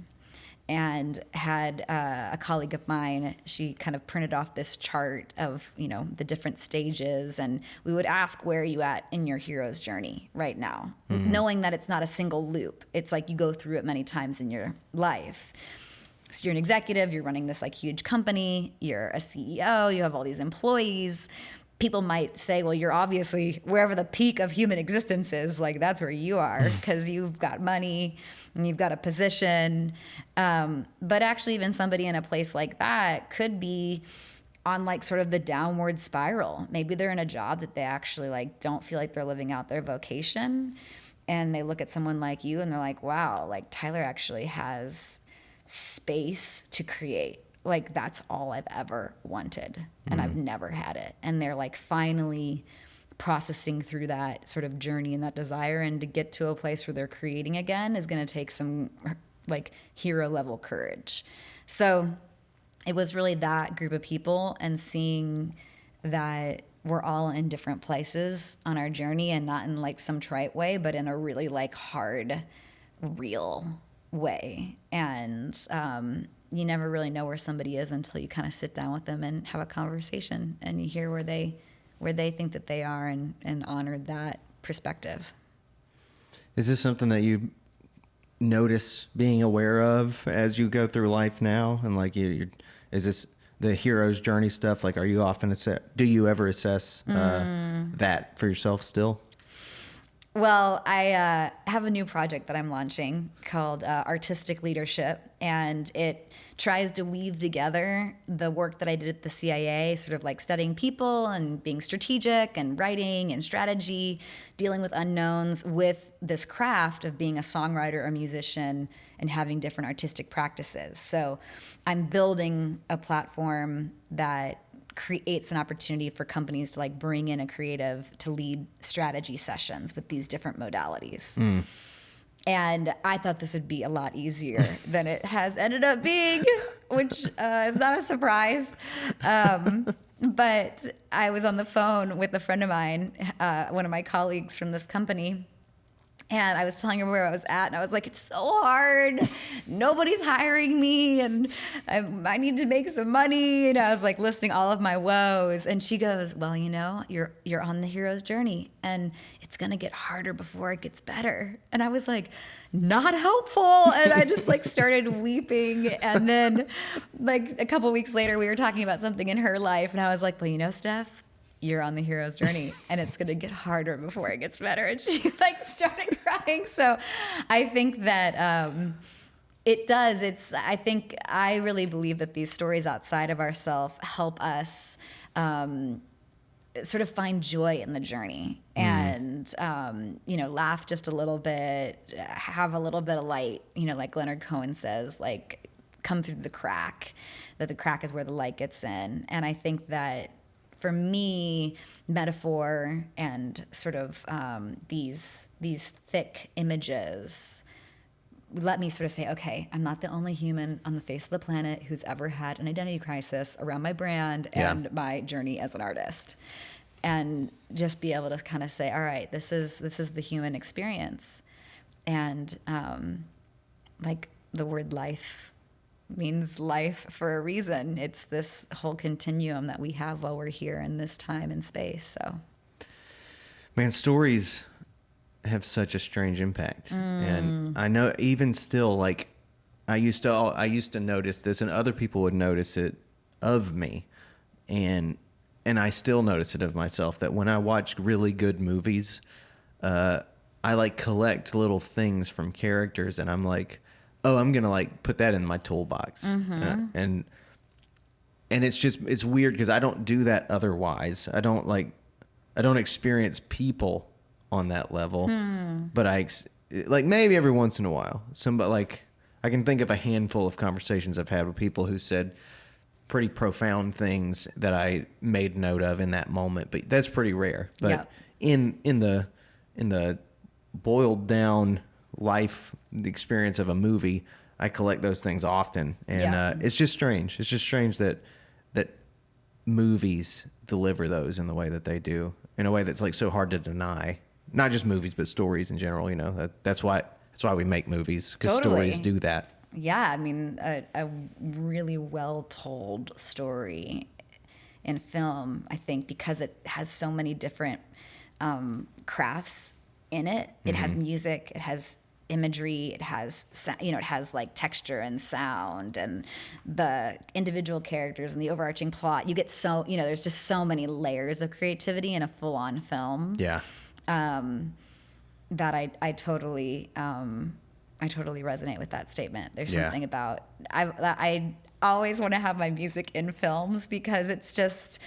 And had a colleague of mine, she kind of printed off this chart of, the different stages. And we would ask, where are you at in your hero's journey right now? Knowing that it's not a single loop. It's like you go through it many times in your life. So you're an executive, you're running this like huge company, you're a CEO, you have all these employees. People might say, well, you're obviously wherever the peak of human existence is, like that's where you are because you've got money and you've got a position. But actually even somebody in a place like that could be on like sort of the downward spiral. Maybe they're in a job that they actually like don't feel like they're living out their vocation. And they look at someone like you and they're like, wow, like Tyler actually has space to create. Like that's all I've ever wanted and I've never had it. And they're like finally processing through that sort of journey and that desire, and to get to a place where they're creating again is going to take some like hero level courage. So it was really that group of people and seeing that we're all in different places on our journey, and not in like some trite way, but in a really like hard, real way. And you never really know where somebody is until you kind of sit down with them and have a conversation, and you hear where they think that they are, and honor that perspective. Is this something that you notice being aware of as you go through life now? And like is this the hero's journey stuff? Like, are you often do you ever assess that for yourself still? Well, I have a new project that I'm launching called Artistic Leadership, and it tries to weave together the work that I did at the CIA, sort of like studying people and being strategic and writing and strategy, dealing with unknowns, with this craft of being a songwriter or musician and having different artistic practices. So I'm building a platform that creates an opportunity for companies to like bring in a creative to lead strategy sessions with these different modalities. And I thought this would be a lot easier than it has ended up being, which is not a surprise. But I was on the phone with a friend of mine, one of my colleagues from this company, and I was telling her where I was at, and I was like, it's so hard. Nobody's hiring me, and I need to make some money. And I was like listing all of my woes. And she goes, well, you know, you're on the hero's journey, and it's going to get harder before it gets better. And I was like, not helpful. And I just like started weeping. And then like a couple weeks later, we were talking about something in her life, and I was like, well, you know, Steph, you're on the hero's journey, and it's going to get harder before it gets better. And she like started crying. So I think that it does. I really believe that these stories outside of ourselves help us sort of find joy in the journey and, you know, laugh just a little bit, have a little bit of light, you know, like Leonard Cohen says, like come through the crack, that the crack is where the light gets in. And I think that, for me, metaphor and sort of these thick images let me sort of say, okay, I'm not the only human on the face of the planet who's ever had an identity crisis around my brand and my journey as an artist. And just be able to kind of say, all right, this is the human experience. And like the word life means life for a reason. It's this whole continuum that we have while we're here in this time and space. So, man, stories have such a strange impact. And I know even still, like I used to notice this, and other people would notice it of me. And I still notice it of myself, that when I watch really good movies, I like collect little things from characters, and I'm like, oh, I'm going to like put that in my toolbox. And it's weird because I don't do that otherwise. I don't experience people on that level, but like maybe every once in a while, somebody, like I can think of a handful of conversations I've had with people who said pretty profound things that I made note of in that moment, but that's pretty rare. But in the boiled down life, the experience of a movie, I collect those things often, and it's just strange. It's just strange that movies deliver those in the way that they do, in a way that's like so hard to deny. Not just movies, but stories in general. You know, that's why we make movies, because stories do that. Yeah, I mean, a really well told story in film, I think, because it has so many different crafts in it. It has music, it has imagery, it has, you know, it has like texture and sound and the individual characters and the overarching plot. You get so, you know, there's just so many layers of creativity in a full on film. Yeah. That I totally resonate with that statement. There's something about, I always want to have my music in films, because it's just,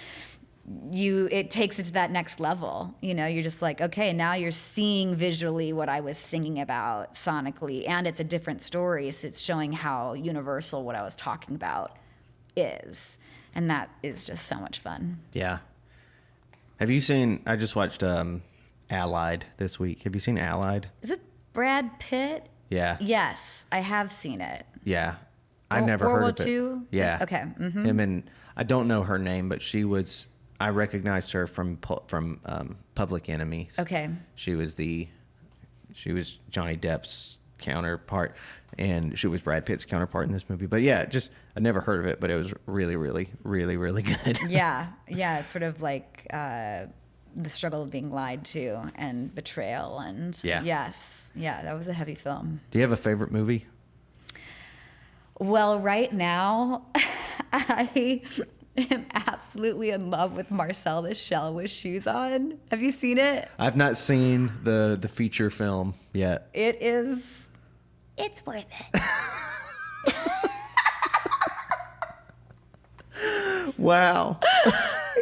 it takes it to that next level. You know, you're just like, okay, now you're seeing visually what I was singing about sonically, and it's a different story. So it's showing how universal what I was talking about is. And that is just so much fun. Yeah. Have you seen, I just watched Allied this week. Have you seen Allied? Is it Brad Pitt? Yeah. Yes, I have seen it. Yeah. I've never heard of it. World War II? Yeah. Okay. Mm-hmm. Him, and I don't know her name, but I recognized her from Public Enemy. Okay. She was Johnny Depp's counterpart, and she was Brad Pitt's counterpart in this movie. But yeah, I never heard of it, but it was really, really, really, really good. Yeah. It's sort of like the struggle of being lied to and betrayal, and yes, that was a heavy film. Do you have a favorite movie? Well, right now, am absolutely in love with Marcel the Shell with shoes on. Have you seen it? I've not seen the feature film yet. It's worth it. Wow.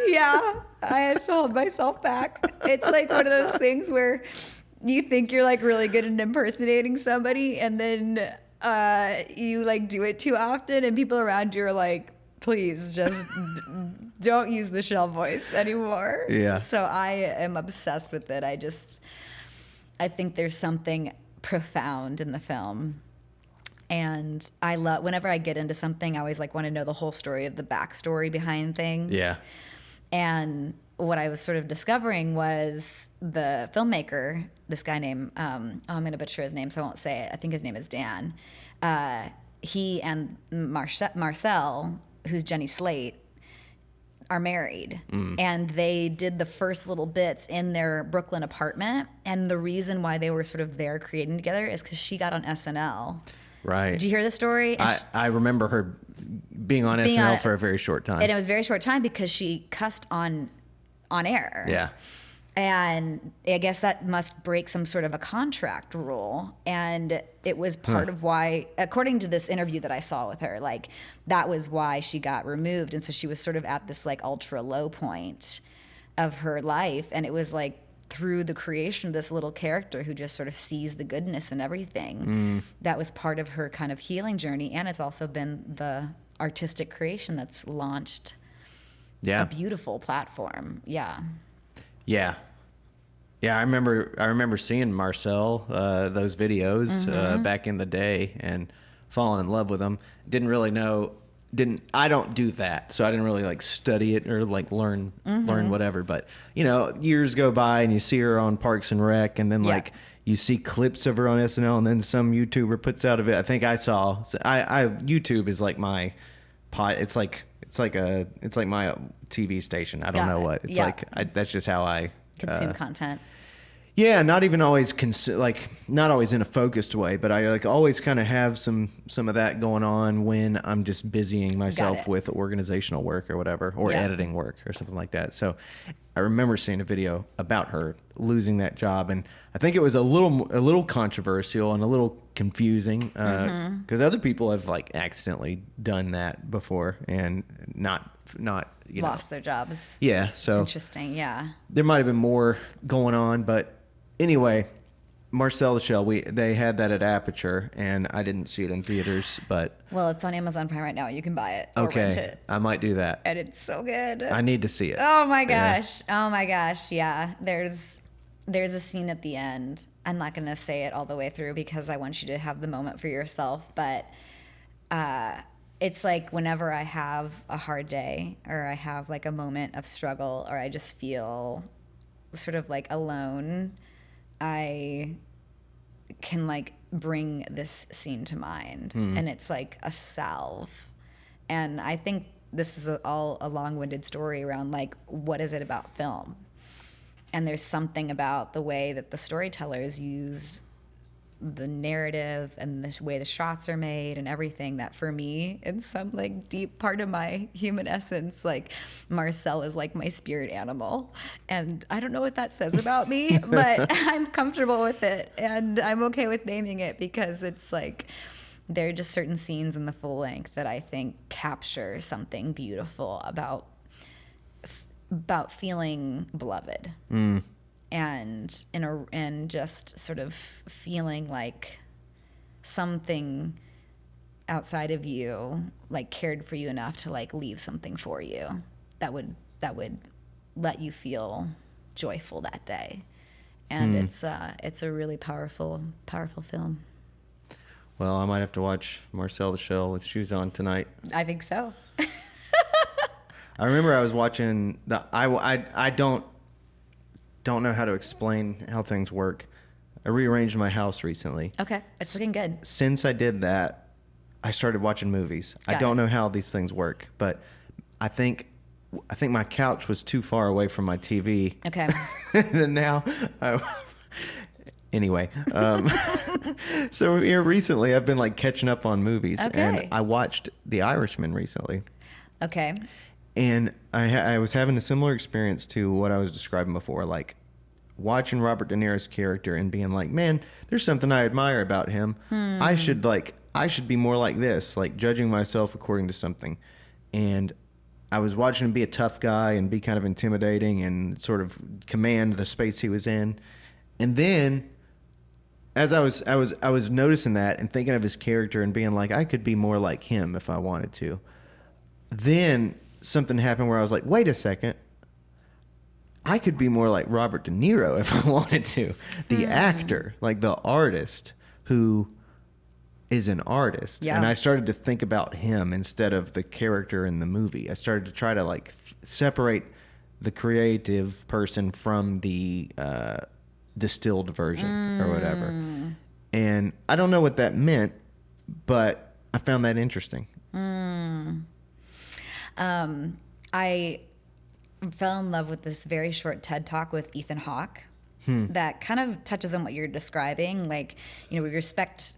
Yeah, I had to hold myself back. It's like one of those things where you think you're like really good at impersonating somebody, and then you like do it too often, and people around you are like, please just don't use the Shell voice anymore. Yeah. So I am obsessed with it. I think there's something profound in the film. And I love, whenever I get into something, I always like want to know the whole story of the backstory behind things. Yeah. And what I was sort of discovering was the filmmaker, this guy named, I'm going to butcher his name, so I won't say it. I think his name is Dan. He and Marcel, who's Jenny Slate, are married. And they did the first little bits in their Brooklyn apartment. And the reason why they were sort of there creating together is because she got on SNL. Right. Did you hear the story? I remember her being on SNL for a very short time. And it was a very short time because she cussed on air. Yeah. And I guess that must break some sort of a contract rule. And it was part of why, according to this interview that I saw with her, like that was why she got removed. And so she was sort of at this like ultra low point of her life. And it was like through the creation of this little character who just sort of sees the goodness in everything. That was part of her kind of healing journey. And it's also been the artistic creation that's launched a beautiful platform. Yeah. Yeah. Yeah, I remember seeing Marcel, those videos back in the day and falling in love with them. I don't do that, so I didn't really like study it or like learn whatever. But you know, years go by and you see her on Parks and Rec, and then like you see clips of her on SNL, and then some YouTuber puts out of it. I think I saw. YouTube is like my pot. It's like my TV station. I don't know what it's like. That's just how I consume content. Yeah, not even always not always in a focused way, but I like always kind of have some of that going on when I'm just busying myself with organizational work or whatever, or editing work or something like that. So I remember seeing a video about her losing that job, and I think it was a little controversial and a little confusing because other people have like accidentally done that before and not lost their jobs. Yeah, so it's interesting. Yeah, there might have been more going on, but anyway, Marcel the Shell, they had that at Aperture, and I didn't see it in theaters, but well, it's on Amazon Prime right now. You can buy it or rent it. I might do that, and it's so good. I need to see it. Oh my gosh! Yeah. Oh my gosh! Yeah, there's a scene at the end. I'm not gonna say it all the way through because I want you to have the moment for yourself, but it's like whenever I have a hard day or I have like a moment of struggle or I just feel sort of like alone, I can like bring this scene to mind, and it's like a salve. And I think this is all a long-winded story around like, what is it about film? And there's something about the way that the storytellers use the narrative and the way the shots are made and everything that for me, in some like deep part of my human essence, like Marcel is like my spirit animal. And I don't know what that says about me, but I'm comfortable with it. And I'm okay with naming it because it's like, there are just certain scenes in the full length that I think capture something beautiful about feeling beloved. And just sort of feeling like something outside of you like cared for you enough to like leave something for you that would let you feel joyful that day. And it's a really powerful film. Well, I might have to watch Marcel the Shell with shoes on tonight. I think so. I remember I was watching I don't know how to explain how things work. I rearranged my house recently. Okay, it's looking good. Since I did that, I started watching movies. I don't know how these things work, but I think my couch was too far away from my TV. Okay. And now, anyway, so here recently I've been like catching up on movies, and I watched The Irishman recently. Okay. And I was having a similar experience to what I was describing before, like watching Robert De Niro's character and being like, man, there's something I admire about him. I should be more like this, like judging myself according to something. And I was watching him be a tough guy and be kind of intimidating and sort of command the space he was in. And then as I was noticing that and thinking of his character and being like, I could be more like him if I wanted to. Then something happened where I was like, wait a second. I could be more like Robert De Niro if I wanted to. The actor, like the artist who is an artist. Yeah. And I started to think about him instead of the character in the movie. I started to try to like separate the creative person from the distilled version or whatever. And I don't know what that meant, but I found that interesting. I fell in love with this very short TED Talk with Ethan Hawke that kind of touches on what you're describing. Like, we respect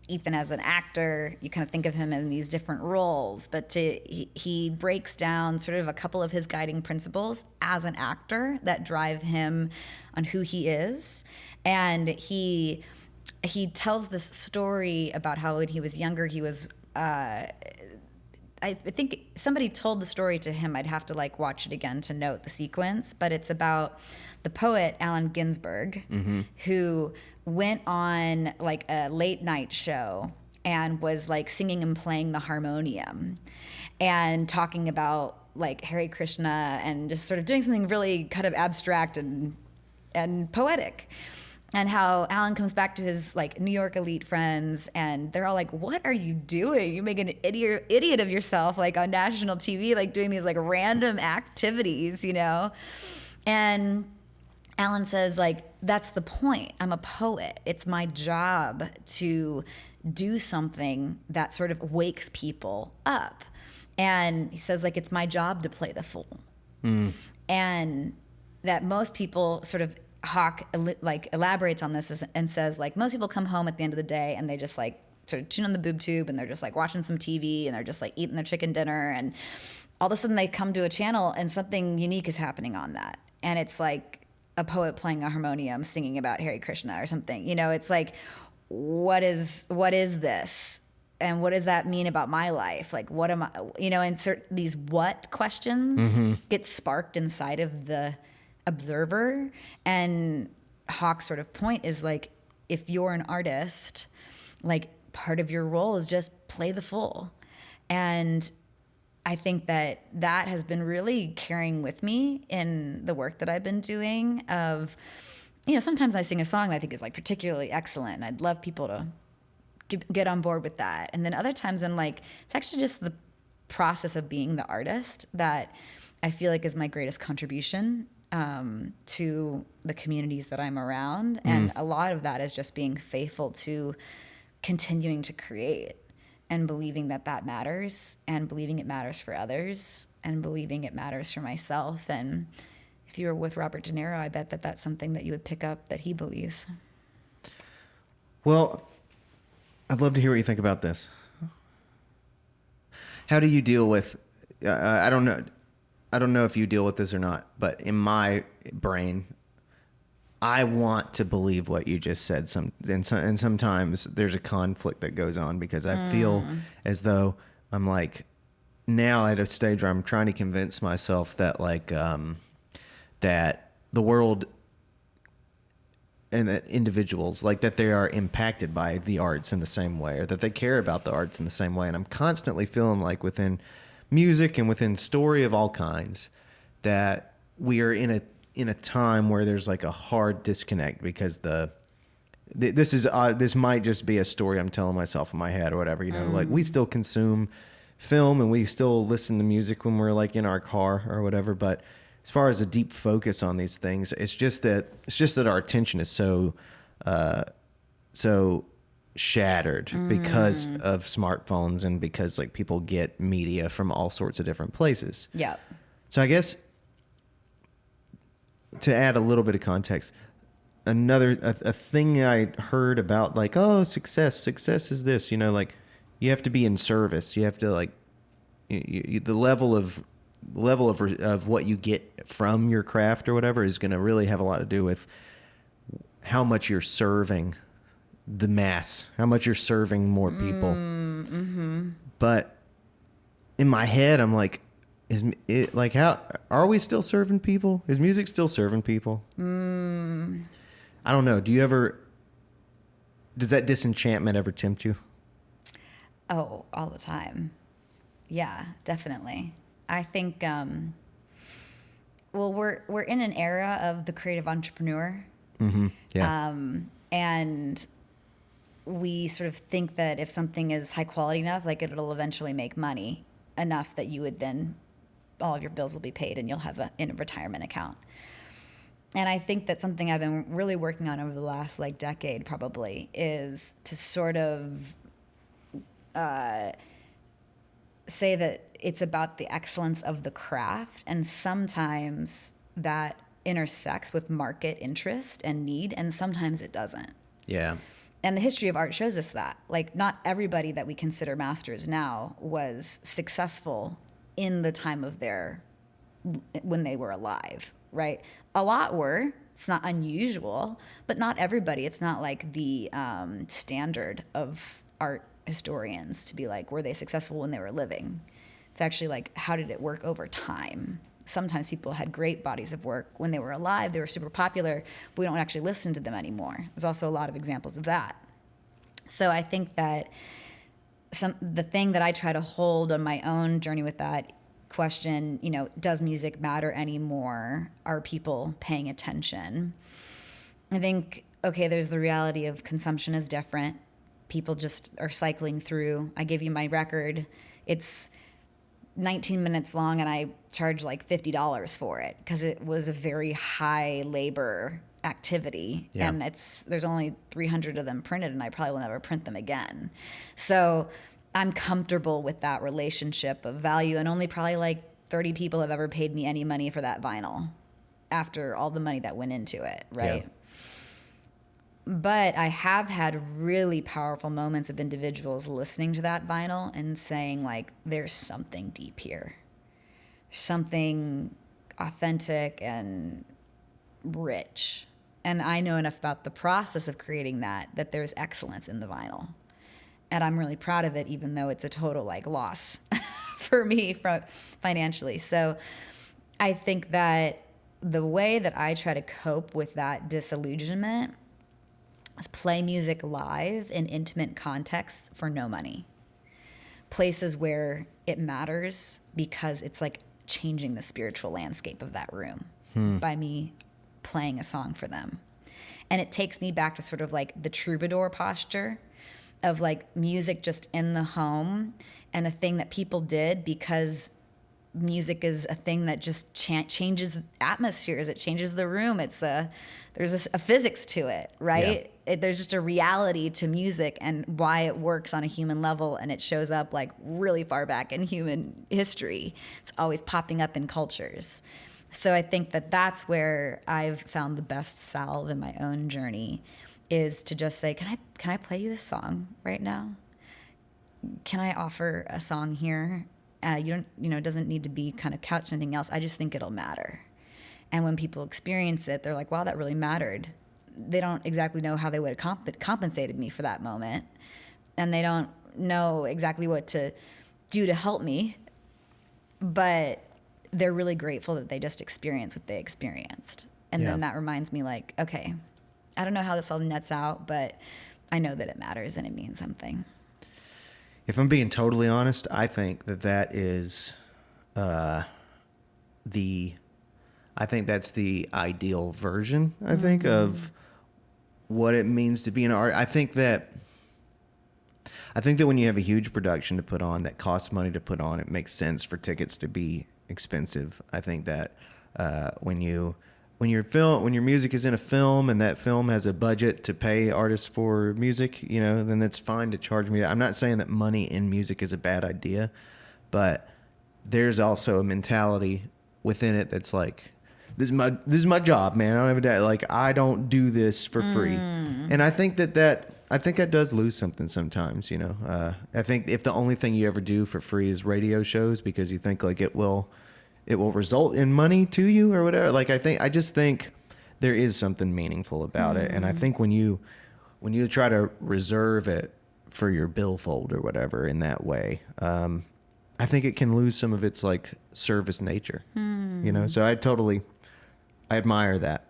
Ethan as an actor. You kind of think of him in these different roles, but he breaks down sort of a couple of his guiding principles as an actor that drive him on who he is. And he tells this story about how when he was younger, he was I think somebody told the story to him. I'd have to like watch it again to note the sequence, but it's about the poet Allen Ginsberg, who went on like a late night show and was like singing and playing the harmonium and talking about like Hare Krishna and just sort of doing something really kind of abstract and poetic. And how Alan comes back to his like New York elite friends, and they're all like, "What are you doing? You're making an idiot of yourself, like on national TV, like doing these like random activities, And Alan says, like, that's the point. I'm a poet. It's my job to do something that sort of wakes people up. And he says, like, it's my job to play the fool. And that most people sort of Hawke like elaborates on this and says like most people come home at the end of the day and they just like sort of tune on the boob tube and they're just like watching some TV and they're just like eating their chicken dinner, and all of a sudden they come to a channel and something unique is happening on that, and it's like a poet playing a harmonium singing about Hare Krishna or something. It's like what is this, and what does that mean about my life? Like what am I? And these what questions get sparked inside of the observer. And Hawke's sort of point is like, if you're an artist, like part of your role is just play the fool. And I think that has been really carrying with me in the work that I've been doing of, sometimes I sing a song that I think is like particularly excellent and I'd love people to get on board with that. And then other times I'm like, it's actually just the process of being the artist that I feel like is my greatest contribution to the communities that I'm around. And a lot of that is just being faithful to continuing to create and believing that matters, and believing it matters for others, and believing it matters for myself. And if you were with Robert De Niro, I bet that that's something that you would pick up that he believes. Well, I'd love to hear what you think about this. How do you deal with, I don't know if you deal with this or not, but in my brain, I want to believe what you just said. And sometimes there's a conflict that goes on because I feel as though I'm like now at a stage where I'm trying to convince myself that like that the world and that individuals, like that they are impacted by the arts in the same way, or that they care about the arts in the same way. And I'm constantly feeling like within music and within story of all kinds that we are in a time where there's like a hard disconnect because this might just be a story I'm telling myself in my head or whatever, like we still consume film and we still listen to music when we're like in our car or whatever, but as far as a deep focus on these things, it's just that our attention is so shattered because of smartphones and because like people get media from all sorts of different places. Yeah. So I guess to add a little bit of context, a thing I heard about like, oh, success is this, like you have to be in service. You have to like the level of level of what you get from your craft or whatever is going to really have a lot to do with how much you're serving the mass, how much you're serving more people. But in my head, I'm like, is it like, how are we still serving people? Is music still serving people? I don't know. Does that disenchantment ever tempt you? Oh, all the time. Yeah, definitely. I think, well, we're in an era of the creative entrepreneur. Yeah. And we sort of think that if something is high quality enough, like it'll eventually make money enough that you would then, all of your bills will be paid and you'll have a retirement account. And I think that something I've been really working on over the last like decade probably is to sort of say that it's about the excellence of the craft, and sometimes that intersects with market interest and need, and sometimes it doesn't. Yeah. And the history of art shows us that. Like, not everybody that we consider masters now was successful in the time of when they were alive, right? A lot were. It's not unusual, but not everybody. It's not like the standard of art historians to be like, were they successful when they were living? It's actually like, how did it work over time? Sometimes people had great bodies of work when they were alive. They were super popular, but we don't actually listen to them anymore. There's also a lot of examples of that. So I think that the thing that I try to hold on my own journey with that question, does music matter anymore? Are people paying attention? I think, okay, there's the reality of consumption is different. People just are cycling through. I give you my record. It's 19 minutes long and I charge like $50 for it because it was a very high labor activity. Yeah. And there's only 300 of them printed and I probably will never print them again. So I'm comfortable with that relationship of value, and only probably like 30 people have ever paid me any money for that vinyl after all the money that went into it, right? Yeah. But I have had really powerful moments of individuals listening to that vinyl and saying, like, there's something deep here. Something authentic and rich. And I know enough about the process of creating that there's excellence in the vinyl. And I'm really proud of it, even though it's a total, like, loss for me financially. So I think that the way that I try to cope with that disillusionment is play music live in intimate contexts for no money. Places where it matters because it's like changing the spiritual landscape of that room by me playing a song for them. And it takes me back to sort of like the troubadour posture of like music just in the home, and a thing that people did because music is a thing that just changes atmospheres. It changes the room. There's a physics to it, right? Yeah. There's just a reality to music and why it works on a human level, and it shows up like really far back in human history. It's always popping up in cultures. So I think that that's where I've found the best salve in my own journey, is to just say, can I play you a song right now? Can I offer a song here? It doesn't need to be kind of couched anything else. I just think it'll matter. And when people experience it, they're like, wow, that really mattered. They don't exactly know how they would have compensated me for that moment. And they don't know exactly what to do to help me. But they're really grateful that they just experienced what they experienced. And then that reminds me, like, okay, I don't know how this all nets out, but I know that it matters and it means something. If I'm being totally honest, I think that is I think that's the ideal version, I think, of what it means to be an artist. I think that when you have a huge production to put on that costs money to put on, it makes sense for tickets to be expensive. I think that when your music is in a film and that film has a budget to pay artists for music, then that's fine to charge me. I'm not saying that money in music is a bad idea, but there's also a mentality within it that's like, this is my job, man. I don't have a day. Like, I don't do this for free. And I think that does lose something sometimes, I think if the only thing you ever do for free is radio shows because you think like it will it will result in money to you or whatever. Like I just think there is something meaningful about it. And I think when you try to reserve it for your billfold or whatever in that way, I think it can lose some of its like service nature, so I admire that.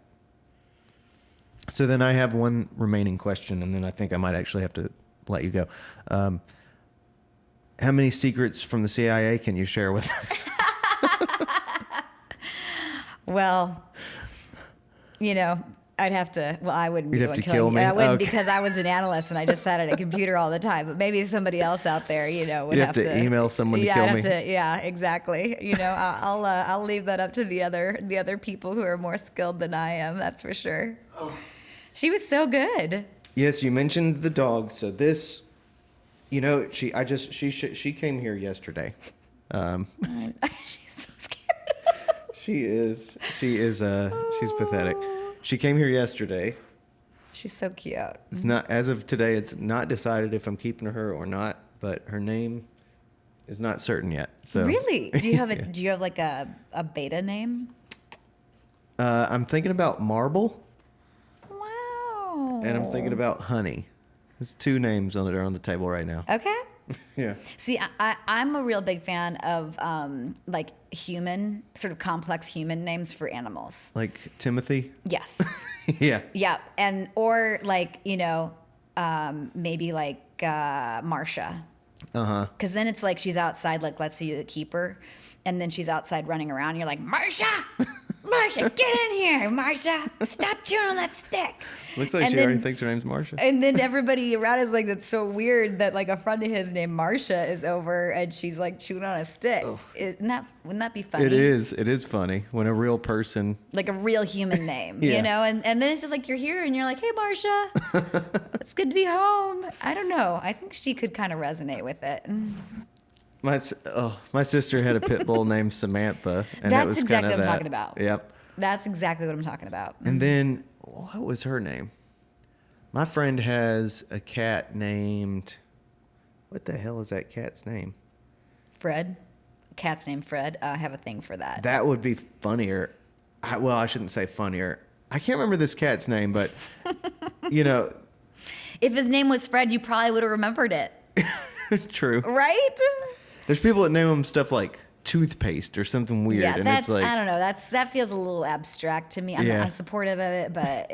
So then I have one remaining question, and then I think I might actually have to let you go. How many secrets from the CIA can you share with us? Well, I'd have to. Well, I wouldn't. You'd have to kill me. I wouldn't Okay. because I was an analyst and I just sat at a computer all the time. But maybe somebody else out there, would You'd have to email someone to yeah, kill I'd have me. to, yeah, exactly. I'll leave that up to the other people who are more skilled than I am. That's for sure. Oh. She was so good. Yes, you mentioned the dog. So this, she came here yesterday. She's so scared. She's pathetic. She came here yesterday. She's so cute. It's not, as of today, it's not decided if I'm keeping her or not, but her name is not certain yet. So Really? Do you have like a beta name? I'm thinking about Marble, Wow. and I'm thinking about Honey. There's two names that are on the table right now. Okay. Yeah. See, I'm a real big fan of like human, sort of complex human names for animals. Like Timothy? Yes. Yeah. Yeah. Or like, maybe like Marsha. Uh-huh. Because then it's like she's outside, like, let's see the keeper. And then she's outside running around. And you're like, Marsha! Marsha, get in here, Marsha! Stop chewing on that stick. Looks like she already thinks her name's Marsha. And then everybody around is like, that's so weird that like a friend of his named Marsha is over and she's like chewing on a stick. Wouldn't that be funny? It is. It is funny when a real person, Like a real human name, Yeah. And then it's just like you're here and you're like, hey, Marsha, it's good to be home. I don't know. I think she could kind of resonate with it. my sister had a pit bull named Samantha, and that That's was exactly kind of what I'm that. talking about. Yep. That's exactly what I'm talking about. And then what was her name? My friend has a cat named. What the hell is that cat's name? Fred. Cat's named Fred. I have a thing for that. That would be funnier. I shouldn't say funnier. I can't remember this cat's name, but If his name was Fred, you probably would have remembered it. true. Right? There's people that name them stuff like toothpaste or something weird, Yeah, and that's, it's like I don't know. That feels a little abstract to me. Yeah. I'm supportive of it, but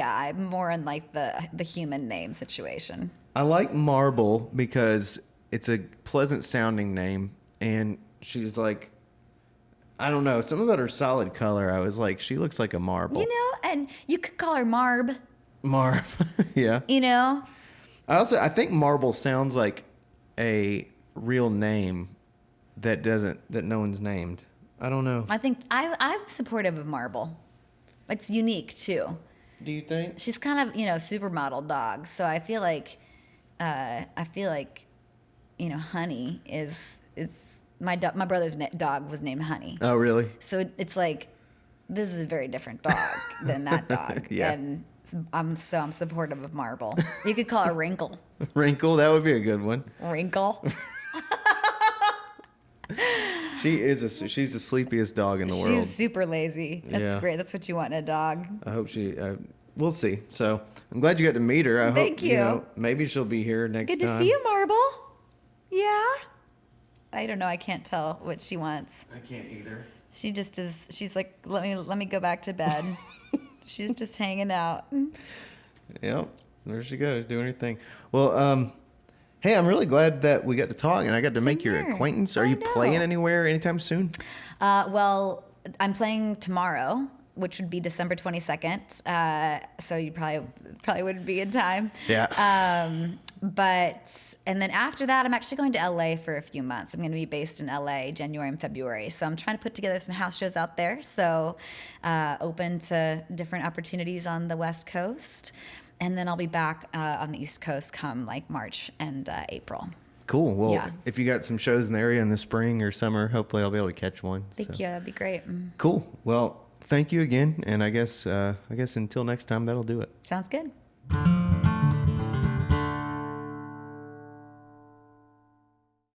I'm more in like the human name situation. I like Marble because it's a pleasant sounding name, and she's like, I don't know, something about her solid color. I was like, she looks like a marble. And you could call her Marb. Marv, yeah. I think Marble sounds like a real name that no one's named. I don't know. I think I'm supportive of Marble. It's unique too. Do you think? She's kind of supermodel dog, so I feel like Honey is my brother's dog was named Honey. Oh, really? So it's like this is a very different dog than that dog. Yeah. And I'm supportive of Marble. You could call her Wrinkle. Wrinkle, that would be a good one. Wrinkle. She's the sleepiest dog in the world. She's super lazy. That's Yeah. great. That's what you want in a dog. I hope we'll see. So I'm glad you got to meet her. I Thank hope, you. maybe she'll be here next Good time. to see you, Marble. Yeah. I don't know. I can't tell what she wants. I can't either. She just is. She's like, let me go back to bed. She's just hanging out. Yep. There she goes, doing her thing. Well, hey, I'm really glad that we got to talk and I got to make your here. acquaintance. Are I you know. playing anywhere anytime soon? Well, I'm playing tomorrow, which would be December 22nd. So you probably wouldn't be in time. Yeah. And then after that, I'm actually going to LA for a few months. I'm going to be based in LA January and February. So I'm trying to put together some house shows out there. So open to different opportunities on the West Coast. And then I'll be back on the East Coast come like March and April. Cool. Well, Yeah. if you got some shows in the area in the spring or summer, hopefully I'll be able to catch one. Thank you. That'd be great. Cool. Well, thank you again. And I guess until next time, that'll do it. Sounds good.